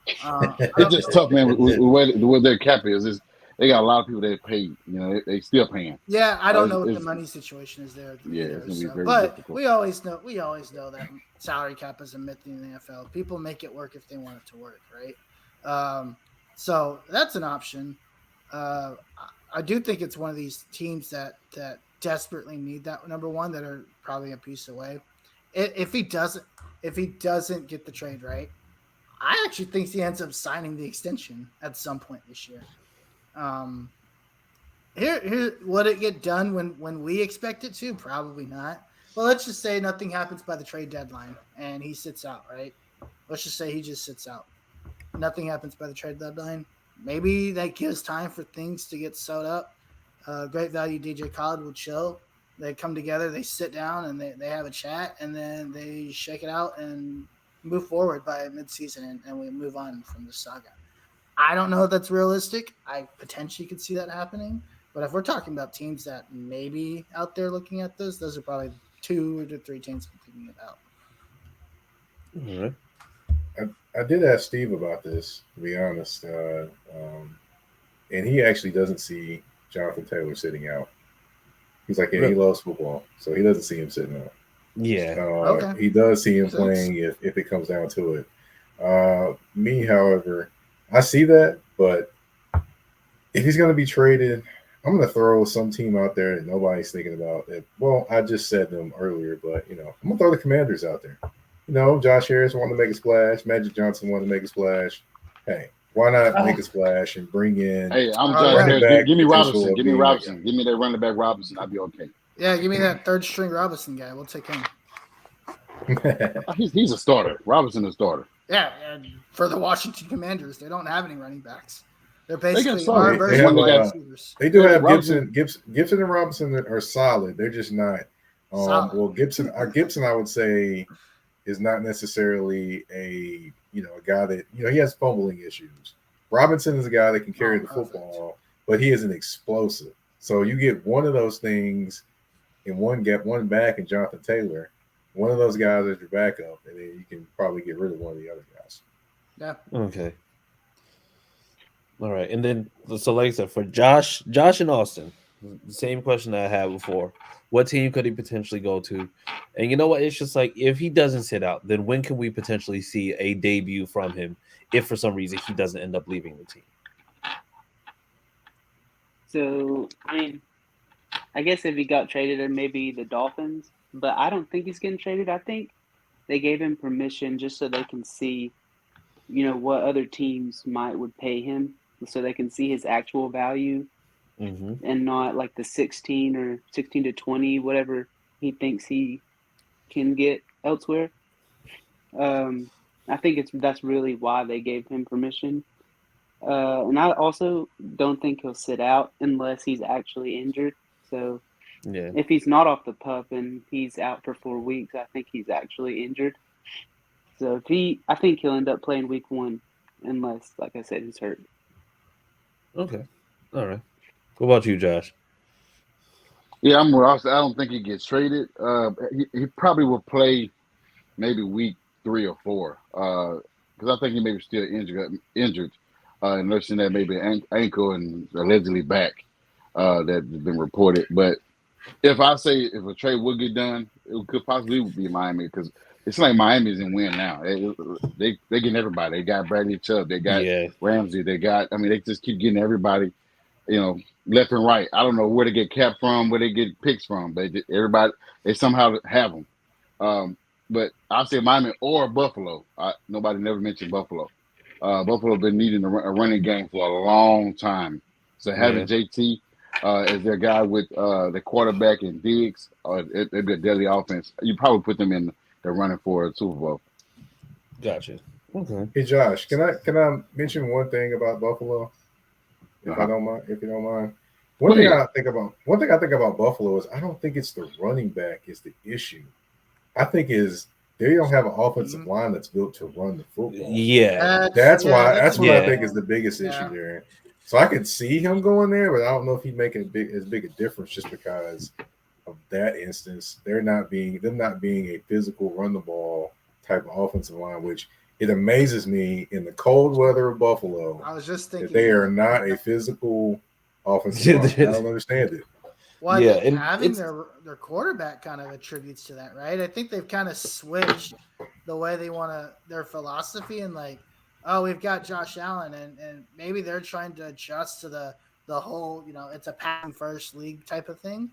It's just tough, man. With their cap is, they got a lot of people that pay. You know, they still paying.
Yeah, I don't know what the money situation is there.
Yeah, it's gonna be very
but
difficult.
we always know that salary cap is a myth in the NFL. People make it work if they want it to work, right? So that's an option. I do think it's one of these teams that desperately need that number one that are probably a piece away. If he doesn't get the trade right, I actually think he ends up signing the extension at some point this year. Here would it get done when we expect it to? Probably not. Well, let's just say nothing happens by the trade deadline and he sits out, right? Let's just say he just sits out. Nothing happens by the trade deadline. Maybe that gives time for things to get sewed up. Great value DJ Khaled would chill. They come together, they sit down, and they have a chat, and then they shake it out and move forward by midseason, and we move on from the saga. I don't know if that's realistic. I potentially could see that happening. But if we're talking about teams that may be out there looking at this, those are probably 2 to 3 teams I'm thinking about.
All right.
I did ask Steve about this, to be honest, and he actually doesn't see Jonathan Taylor sitting out. He's like, he loves football, so he doesn't see him sitting out.
Yeah.
Okay.
He does see him playing if it comes down to it. Me, however, I see that, but if he's going to be traded, I'm going to throw some team out there that nobody's thinking about. Well, I just said them earlier, but, I'm going to throw the Commanders out there. Josh Harris wanted to make a splash. Magic Johnson wanted to make a splash. Hey, why not make a splash and bring in?
Hey, I'm Josh Harris. Give me Robinson. Give me Robinson. Give me that running back Robinson. I'll be okay.
Yeah, give me that third string Robinson guy. We'll take him.
He's a starter. Robinson is a starter.
Yeah, and for the Washington Commanders, they don't have any running backs. They're basically
our
version of receivers.
They do have Gibson and Robinson are solid. They're just not. Well, Gibson, I would say, is not necessarily a guy that he has fumbling issues. Robinson is a guy that can carry the football, but he isn't explosive. So you get one of those things in one back in Jonathan Taylor, one of those guys as your backup, and then you can probably get rid of one of the other guys.
Yeah.
Okay. All right, and then so like I said, for Josh and Austin, the same question that I had before. What team could he potentially go to? And you know what? It's just like if he doesn't sit out, then when can we potentially see a debut from him if for some reason he doesn't end up leaving the team?
So, I guess if he got traded, or maybe the Dolphins, but I don't think he's getting traded. I think they gave him permission just so they can see what other teams would pay him, so they can see his actual value and not like the 16 or 16 to 20, whatever he thinks he can get elsewhere. I think that's really why they gave him permission. And I also don't think he'll sit out unless he's actually injured. So if he's not off the pup and he's out for 4 weeks, I think he's actually injured. So I think he'll end up playing week 1 unless, like I said, he's hurt.
Okay. All right. What about you, Josh?
Yeah, I'm with Austin. I don't think he gets traded. He probably will play maybe week 3 or 4 because I think he may be still injured. Nursing that maybe ankle and allegedly back that's been reported. But if a trade would get done, it could possibly be Miami because it's like Miami's in win now. They getting everybody. They got Bradley Chubb. They got Ramsey. They just keep getting everybody, left and right. I don't know where they get capped from, where they get picks from. They somehow have them. But I say Miami or Buffalo. Nobody never mentioned Buffalo. Buffalo been needing a running game for a long time. So having JT as their guy with the quarterback and Diggs, it'd be a deadly offense. You probably put them in the running for a Super Bowl.
Gotcha. Okay.
Hey Josh, can I mention one thing about Buffalo? If you don't mind. One thing I think about Buffalo is I don't think it's the running back is the issue. I think they don't have an offensive line that's built to run the football.
Yeah.
That's what I think is the biggest issue there. So I could see him going there, but I don't know if he'd make as big a difference just because of that instance. Them not being a physical run the ball type of offensive line, which it amazes me in the cold weather of Buffalo.
I was just thinking
that they are not a physical offensive line. I don't understand it.
Well, I think having their quarterback kind of attributes to that, right? I think they've kind of switched the way they want their philosophy and we've got Josh Allen and maybe they're trying to adjust to the whole, it's a passing first league type of thing.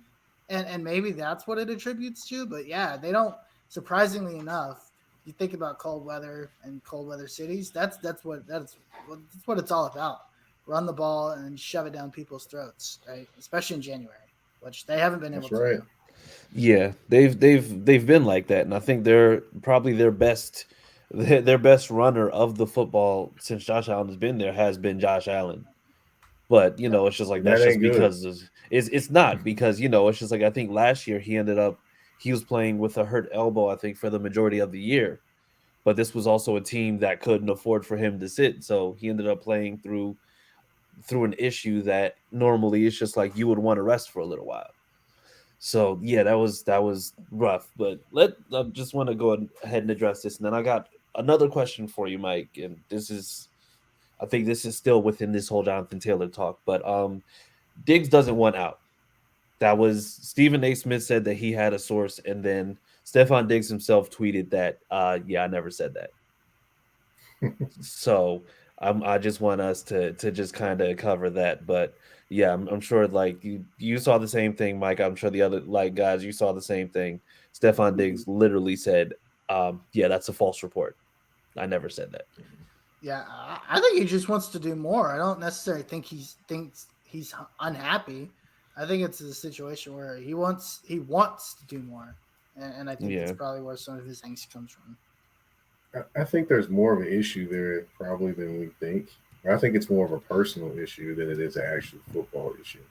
And maybe that's what it attributes to. But yeah, they don't, surprisingly enough, you think about cold weather and cold weather cities, that's what it's all about. Run the ball and shove it down people's throats, right? Especially in January, which they haven't been able to do.
Yeah, they've been like that, and I think they're probably their best runner of the football since Josh Allen has been there has been Josh Allen. But it's just like that's just because it's not because it's just like I think last year he was playing with a hurt elbow, I think, for the majority of the year. But this was also a team that couldn't afford for him to sit, so he ended up playing through an issue that normally it's just like you would want to rest for a little while. So yeah, that was rough. But I just want to go ahead and address this, and then I got another question for you, Mike. And I think this is still within this whole Jonathan Taylor talk. But Diggs doesn't want out. That was Stephen A. Smith said that he had a source, and then Stephon Diggs himself tweeted that. I never said that. So. I just want us to just kind of cover that, but yeah, I'm sure like you saw the same thing, Mike. I'm sure the other guys you saw the same thing. Stephon Diggs literally said, that's a false report. I never said that.
Yeah, I think he just wants to do more. I don't necessarily think he thinks he's unhappy. I think it's a situation where he wants to do more, and I think that's probably where some of his angst comes from.
I think there's more of an issue there probably than we think. I think it's more of a personal issue than it is an actual football issue.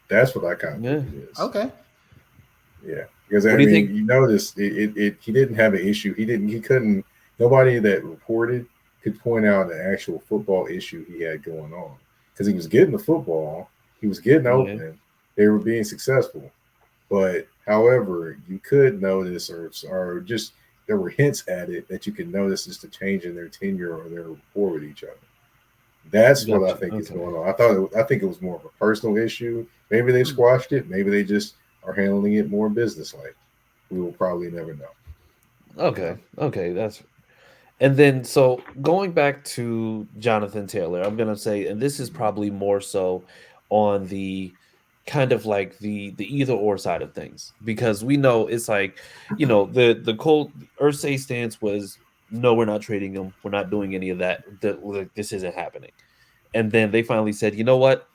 That's what I kind of think it is.
Okay.
Yeah, because you notice he didn't have an issue. He couldn't. Nobody that reported could point out an actual football issue he had going on because he was getting the football, he was getting open, they were being successful. But however, you could notice or just. There were hints at it that you could notice just a change in their tenure or their rapport with each other. That's what I think is going on. I think it was more of a personal issue. Maybe they squashed it. Maybe they just are handling it more businesslike. We will probably never know.
Okay. And then so going back to Jonathan Taylor, I'm gonna say, and this is probably more so on the kind of like the either or side of things, because we know it's like the Colt Irsay stance was no, we're not trading him. We're not doing any of that. This isn't happening. And then they finally said, you know what?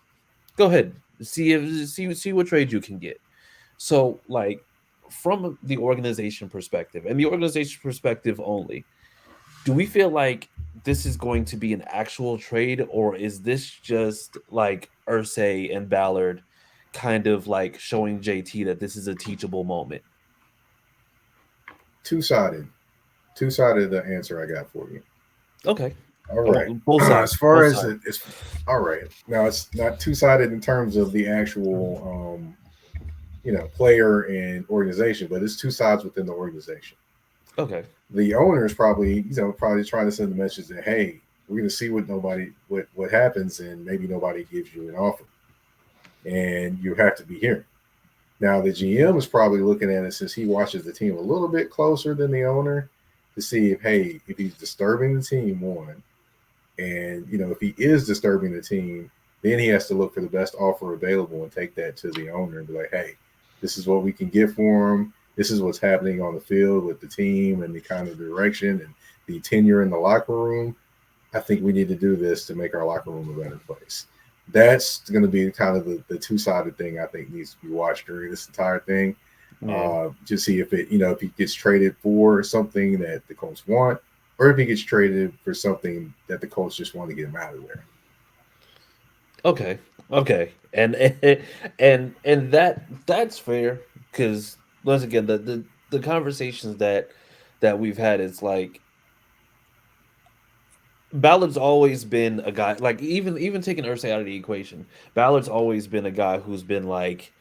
Go ahead, see what trade you can get. So, like, from the organization perspective and the organization perspective only, do we feel like this is going to be an actual trade, or is this just like Irsay and Ballard kind of like showing JT that this is a teachable moment?
Two-sided. Two-sided the answer I got for you.
Okay.
All right.
Both sides.
As far
both
as
sides.
it's all right. Now it's not two-sided in terms of the actual player and organization, but it's two sides within the organization.
Okay.
The owner is probably trying to send the message that, hey, we're going to see what happens, and maybe nobody gives you an offer, and you have to be here. Now the GM is probably looking at it, since he watches the team a little bit closer than the owner, to see if he's disturbing the team, one, and if he is disturbing the team, then he has to look for the best offer available and take that to the owner and be like, hey, this is what we can get for him. This is what's happening on the field with the team and the kind of direction and the tenure in the locker room. I think we need to do this to make our locker room a better place. That's going to be kind of the two-sided thing I think needs to be watched during this entire thing.
Yeah.
To see if if he gets traded for something that the Colts want, or if he gets traded for something that the Colts just want to get him out of there.
Okay. And that's fair, because once again, the conversations that we've had, it's like Ballard's always been a guy, like, even taking Irsay out of the equation, Ballard's always been a guy who's been like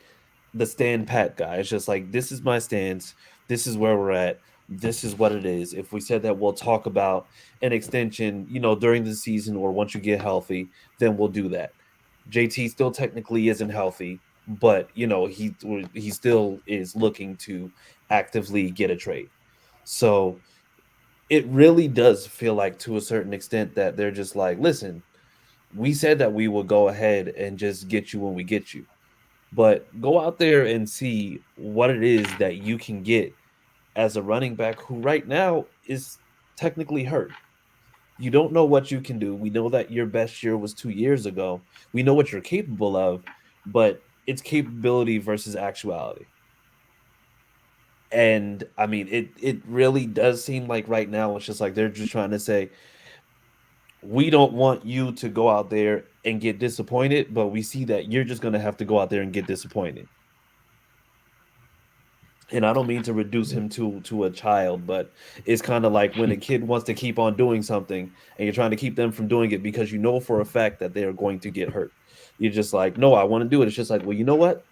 the stand pat guy. It's just like, this is my stance, this is where we're at, this is what it is. If we said that we'll talk about an extension, during the season or once you get healthy, then we'll do that. JT still technically isn't healthy, but he still is looking to actively get a trade. So it really does feel like, to a certain extent, that they're just like, listen, we said that we will go ahead and just get you when we get you, but go out there and see what it is that you can get as a running back who right now is technically hurt. You don't know what you can do. We know that your best year was 2 years ago. We know what you're capable of, but it's capability versus actuality. And I mean, it really does seem like right now it's just like they're just trying to say, we don't want you to go out there and get disappointed, but we see that you're just going to have to go out there and get disappointed. And I don't mean to reduce him to a child, but it's kind of like when a kid wants to keep on doing something and you're trying to keep them from doing it because you know for a fact that they are going to get hurt. You're just like, no, I want to do it. It's just like, well, you know what?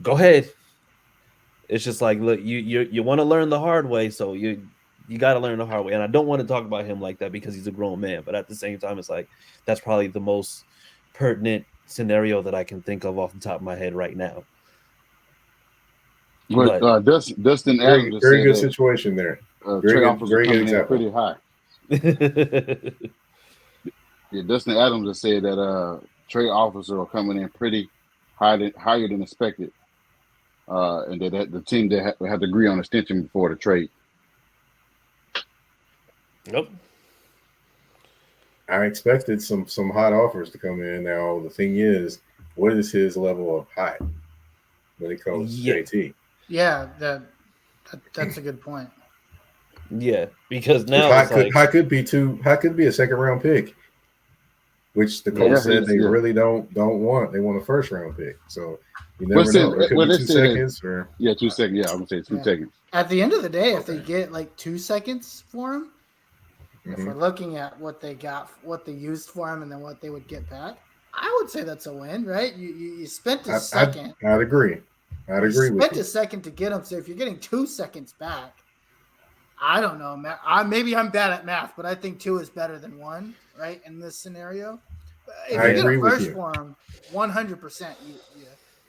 Go ahead. It's just like, look, you want to learn the hard way, so you got to learn the hard way. And I don't want to talk about him like that because he's a grown man, but at the same time, it's like that's probably the most pertinent scenario that I can think of off the top of my head right now.
But Dustin Adams
very good
that,
situation there.
Trade offers are coming in
example.
pretty high. Yeah, Dustin Adams has said that trade offers are coming in pretty higher than expected, and that the team that had to agree on extension before the trade.
Nope.
I expected some hot offers to come in. Now the thing is, what is his level of hot when it comes to JT?
Yeah, that's a good point.
Yeah, because now
hot could be a second round pick, which the Colts said they really don't want. They want a first round pick. So you never know. It could be 2 seconds or
2 seconds. Yeah, I'm gonna say 2 seconds.
At the end of the day, if they get like 2 seconds for him, if we're looking at what they got, what they used for him, and then what they would get back, I would say that's a win, right? You spent a second.
I'd agree. I'd agree with you.
Spent a second to get him. So if you're getting 2 seconds back, I don't know. Maybe I'm bad at math, but I think 2 is better than 1, right? In this scenario, if you get a first for him, 100%,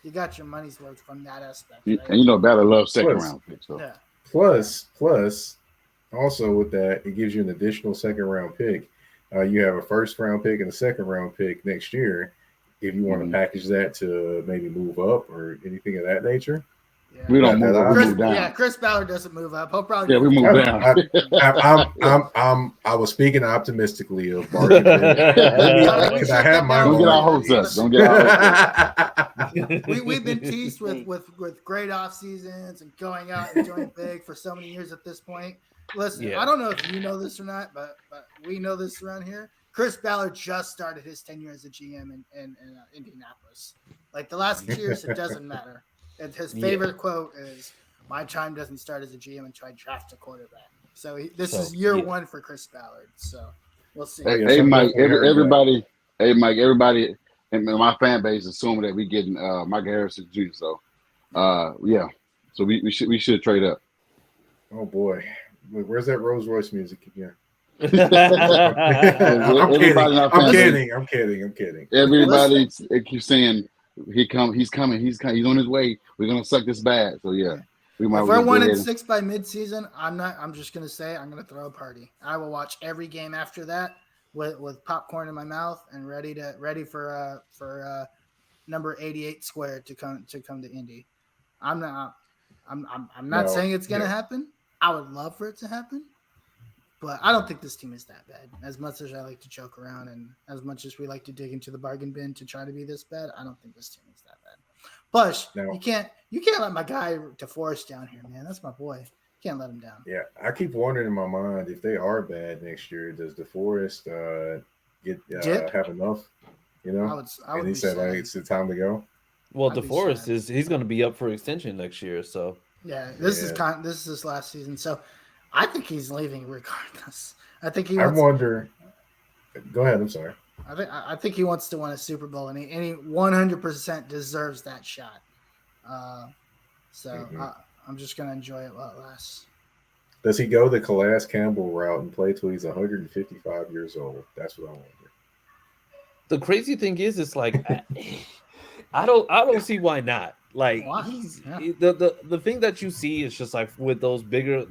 you got your money's worth from that aspect. Right?
And Batter loves second round picks. So.
Yeah.
Plus, also with that, it gives you an additional second round pick. You have a first round pick and a second round pick next year. If you want to package that to maybe move up or anything of that nature,
Yeah.
We don't move up. We move down.
Yeah, Chris Ballard doesn't move up. He'll probably
we move down.
I was speaking optimistically of Barkley. Because I have my
Don't get our hopes up. Don't get our hopes up.
We've been teased with great off seasons and going out and doing big for so many years at this point. Listen, I don't know if you know this or not, but we know this around here. Chris Ballard just started his tenure as a GM in Indianapolis. Like the last 2 years, it doesn't matter. And his favorite quote is, "My time doesn't start as a GM until I draft a quarterback." So this is year one for Chris Ballard. So we'll see.
Hey Mike, everybody in my fan base assuming that we getting Mike Harrison Jr. So so we should trade up.
Oh boy, where's that Rolls Royce music again? I'm kidding.
Everybody keeps saying he's coming. He's on his way. We're gonna suck this bad. So yeah, we might.
If we're 1-6 by midseason, I'm just gonna say I'm gonna throw a party. I will watch every game after that with popcorn in my mouth and ready for number 88 squared to come to Indy. I'm not saying it's gonna happen. I would love for it to happen. But I don't think this team is that bad. As much as I like to joke around and as much as we like to dig into the bargain bin to try to be this bad, I don't think this team is that bad. Bush, you can't let my guy DeForest down here, man. That's my boy. You can't let him down.
Yeah, I keep wondering in my mind if they are bad next year, does DeForest have enough? You know,
I would
he said like it's the time to go.
Well, DeForest he's going to be up for extension next year, so
this is his last season, so. I think he's leaving regardless. I
wonder. Go ahead. I'm sorry.
I think he wants to win a Super Bowl, and he 100% deserves that shot. I'm just gonna enjoy it while it lasts.
Does he go the Calais Campbell route and play till he's 155 years old? That's what I wonder.
The crazy thing is, it's like I don't see why not. Like the thing that you see is just like with those bigger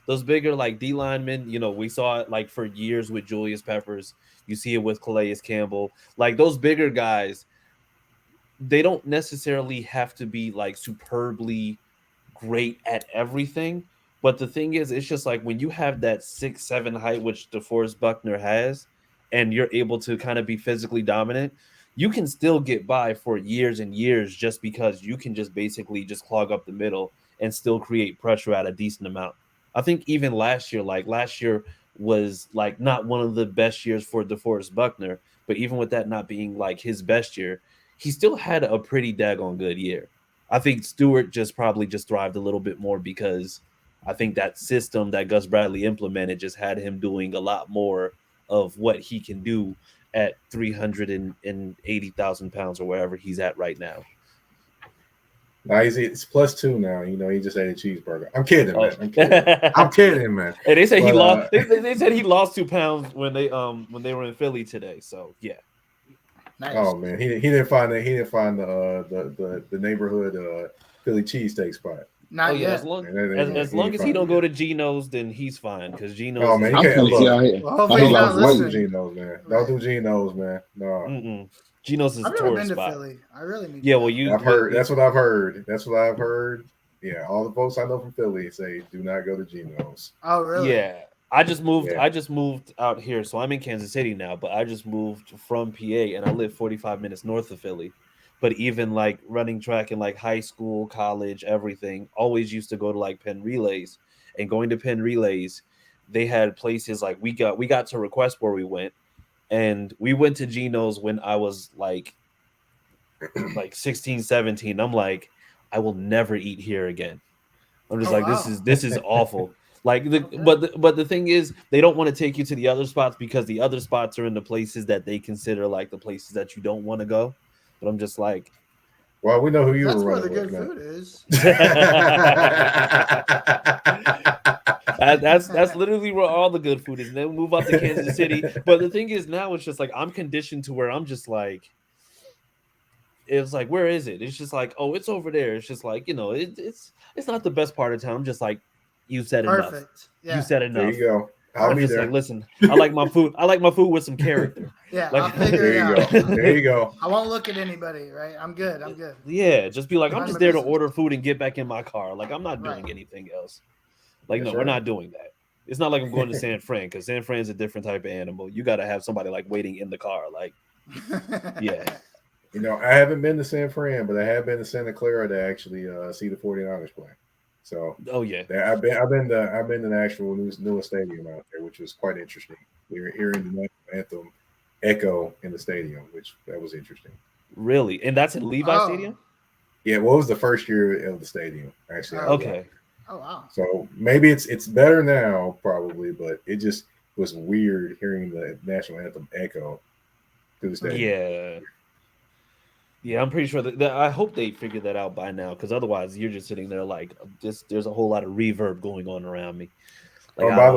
those bigger like D linemen, you know, we saw it like for years with Julius Peppers. You see it with Calais Campbell. Like those bigger guys, they don't necessarily have to be like superbly great at everything. But the thing is, it's just like when you have that 6'7" height, which DeForest Buckner has, and you're able to kind of be physically dominant, you can still get by for years and years just because you can just basically just clog up the middle and still create pressure at a decent amount. I think even last year was like not one of the best years for DeForest Buckner, but even with that not being like his best year, he still had a pretty daggone good year. I think Stewart probably thrived a little bit more because I think that system that Gus Bradley implemented just had him doing a lot more of what he can do at 380,000 pounds or wherever he's at right now.
Now it's +2 now. You know, he just ate a cheeseburger. I'm kidding, man. I'm kidding, man.
And they said he lost. They said he lost 2 pounds when they were in Philly today. So yeah.
Nice.
Oh man, he didn't find the neighborhood Philly cheesesteak spot.
Not yet.
As long as he don't go to Geno's, then he's fine. Because Geno's.
Oh man, you can't look. Don't do Geno's, man. Don't do Geno's, man. No.
Mm-mm. Geno's is a tourist spot.
Philly. I really need.
Yeah, well,
I've heard. That's what I've heard. Yeah, all the folks I know from Philly say do not go to Geno's.
Oh, really?
Yeah, I just moved. Yeah. I just moved out here, so I'm in Kansas City now. But I just moved from PA, and I live 45 minutes north of Philly. But even like running track in like high school, college, everything, always used to go to like Penn Relays. And going to Penn Relays, they had places like we got to request where we went. And we went to Geno's when I was like 16, 17. I'm like, I will never eat here again. I'm just this is awful. Like but the thing is, they don't want to take you to the other spots because the other spots are in the places that they consider like the places that you don't want to go. But I'm just like,
well, we know who you were
running with. That's where the good food is.
That's literally where all the good food is. And then we move up to Kansas City. But the thing is, now it's just like I'm conditioned to where I'm just like, it's like, where is it? It's just like, oh, it's over there. It's just like, you know, it's not the best part of town. I'm just like, you said enough.
Perfect. Yeah.
You said enough.
There you go. I'll
I'm
be
just
there.
like, listen, I like my food. I like my food with some character.
Yeah,
Like,
I'll figure it out.
There you go.
I won't look at anybody, right? I'm good.
Yeah, just be like, I'm
Mind
just
my
there to
business.
order food and get back in my car. Like, I'm not doing
Right.
anything else. Like,
That's
no, we're
right.
not doing that. It's not like I'm going to San Fran, because San Fran's a different type of animal. You got to have somebody like waiting in the car. Like, yeah.
You know, I haven't been to San Fran, but I have been to Santa Clara to actually see the 49ers play. So,
Oh yeah,
I've been to the actual newest stadium out there, which was quite interesting. We were hearing the national anthem echo in the stadium, which that was interesting.
really? And that's in Levi Stadium?
Yeah, what was the first year of the stadium? Actually,
Okay.
Oh wow.
So maybe it's better now, probably, but it just was weird hearing the national anthem echo through the stadium.
Yeah, I'm pretty sure that I hope they figured that out by now, because otherwise you're just sitting there like, there's a whole lot of reverb going on around me. Like,
By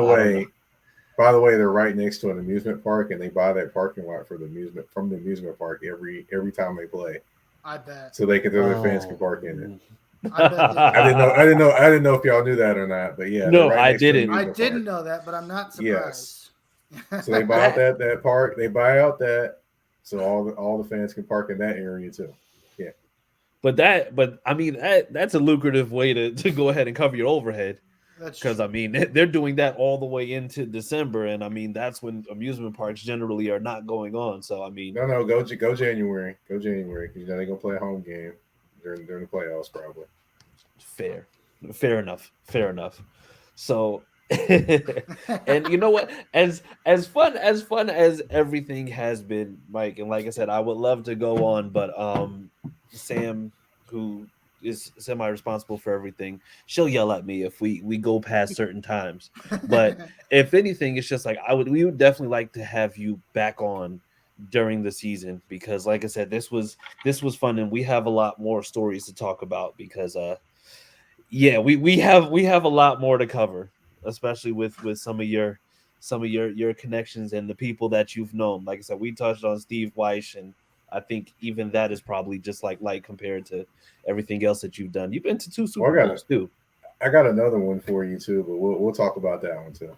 the way, they're right next to an amusement park, and they buy that parking lot from the amusement park every time they play.
I bet.
So they can their fans can park in it.
I
didn't know if y'all knew that or not, but yeah.
No,
right
I
next to the
didn't.
I
amusement
didn't
park.
know that, but I'm not surprised.
Yes. So they buy out that park. They buy out that, so all the fans can park in that area too. Yeah.
But I mean that's a lucrative way to go ahead and cover your overhead. Because I mean they're doing that all the way into December, and I mean that's when amusement parks generally are not going on. So I mean,
no, go January, because you know they're gonna play a home game during the playoffs probably.
Fair enough. So, and you know what? As fun as everything has been, Mike, and like I said, I would love to go on, but Sam, who is semi-responsible for everything, she'll yell at me if we go past certain times. But if anything, it's just like we would definitely like to have you back on during the season, because like I said, this was fun, and we have a lot more stories to talk about, because we have a lot more to cover, especially with some of your connections and the people that you've known. Like I said, we touched on Steve Weish, and I think even that is probably just like light compared to everything else that you've done. You've been to 2 Super Bowls too.
I got another one for you too, but we'll talk about that one too.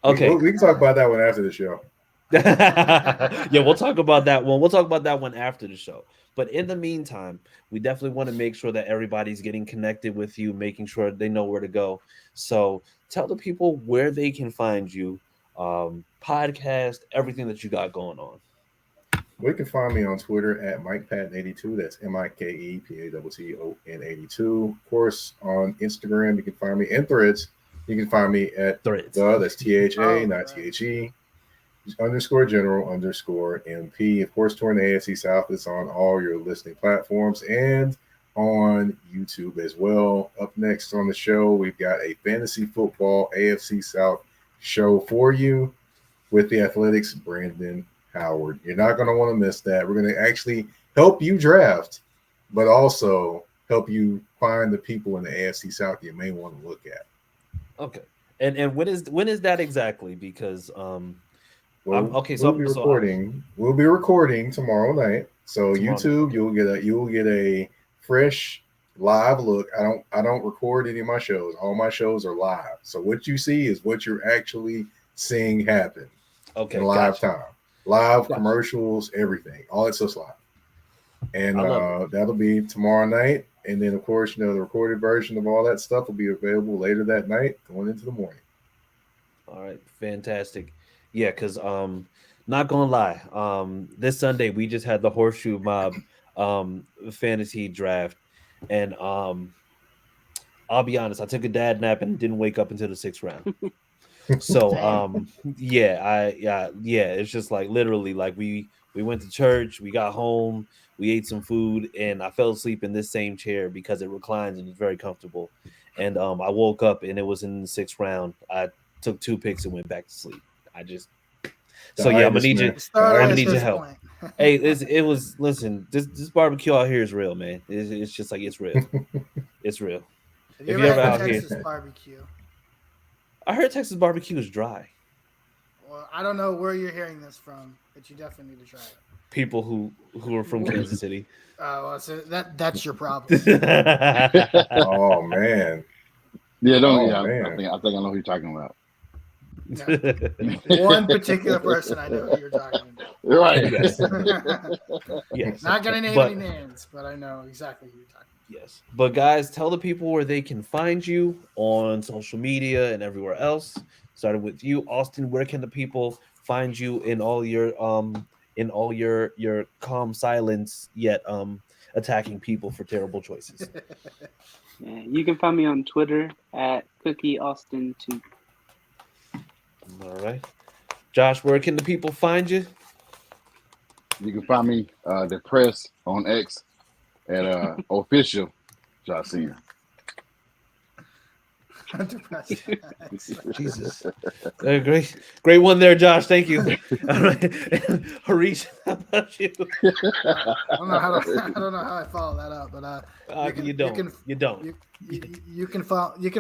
Okay,
we can talk about that one after the show.
Yeah, we'll talk about that one. We'll talk about that one after the show. But in the meantime, we definitely want to make sure that everybody's getting connected with you, making sure they know where to go. So tell the people where they can find you, podcast, everything that you got going on.
You can find me on Twitter at MikePatton82. That's MikePatton 82. Of course, on Instagram, you can find me, and Threads. You can find me at
Threads.
That's THA, not THE. _general_MP. Of course, touring the AFC South is on all your listening platforms and on YouTube as well. Up next on the show, we've got a fantasy football AFC South show for you with the Athletics' Brandon Howard. You're not going to want to miss that. We're going to actually help you draft, but also help you find the people in the AFC South you may want to look at.
Okay. And when is that exactly? Because
we'll be recording tomorrow night. So YouTube, you'll get a fresh live look. I don't record any of my shows. All my shows are live. So what you see is what you're actually seeing happen.
Okay.
In live time. Live commercials, everything. All that stuff's live. And that'll be tomorrow night. And then of course, the recorded version of all that stuff will be available later that night, going into the morning.
All right, fantastic. Yeah, because not gonna lie, this Sunday we just had the Horseshoe Mob fantasy draft, and I'll be honest, I took a dad nap and didn't wake up until the 6th round. So it's just like literally like we went to church, we got home, we ate some food, and I fell asleep in this same chair because it reclines and it's very comfortable. And I woke up and it was in the 6th round. I took 2 picks and went back to sleep. I'm gonna need your help. Hey, listen, this barbecue out here is real, man. It's just like it's real. It's real.
Have you ever had Texas barbecue?
I heard Texas barbecue is dry.
Well, I don't know where you're hearing this from, but you definitely need to try it.
People who are from Kansas City.
So that's your problem.
Oh man.
Yeah, man. I think I know who you're talking about.
One particular person I know who you're talking about.
Right.
Yes. Yes.
Not gonna name any names, but I know exactly who you're talking about.
Yes. But guys, tell the people where they can find you on social media and everywhere else. Starting with you, Austin. Where can the people find you in all your calm silence yet attacking people for terrible choices?
Yeah, you can find me on Twitter at CookieAustin2.
All right. Josh, where can the people find you?
You can find me depressed on X at official Josh Senior.
Jesus. Great one there, Josh. Thank you. All right. Harish, how about you?
I don't know how I follow that up, but
you don't.
You can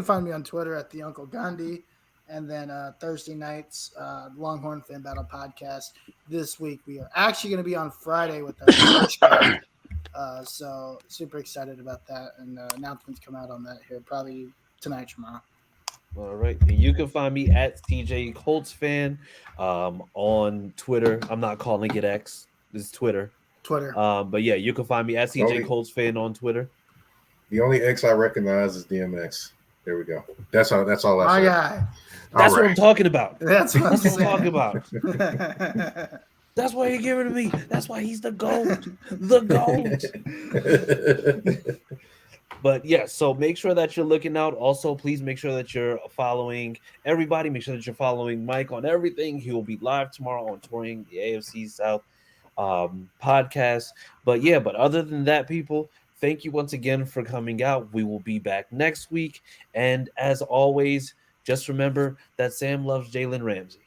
find me on Twitter at the Uncle Gandhi, and then Thursday nights Longhorn Fan Battle podcast. This week we are actually going to be on Friday with our first game, so super excited about that, and announcements come out on that here probably tonight, tomorrow.
All right. And you can find me at CJ Colts fan on Twitter. I'm not calling it X. This is Twitter. But yeah, you can find me at CJ Colts fan on Twitter.
The only X I recognize is DMX. There we go. That's all I say.
My guy.
That's what I'm talking about.
That's what I'm
talking about. That's why you're giving to me. That's why he's the GOAT. The GOAT. But yeah, so make sure that you're looking out. Also, please make sure that you're following everybody. Make sure that you're following Mike on everything. He will be live tomorrow on Touring the AFC South podcast. But yeah, but other than that, people, thank you once again for coming out. We will be back next week. And as always, just remember that Sam loves Jalen Ramsey.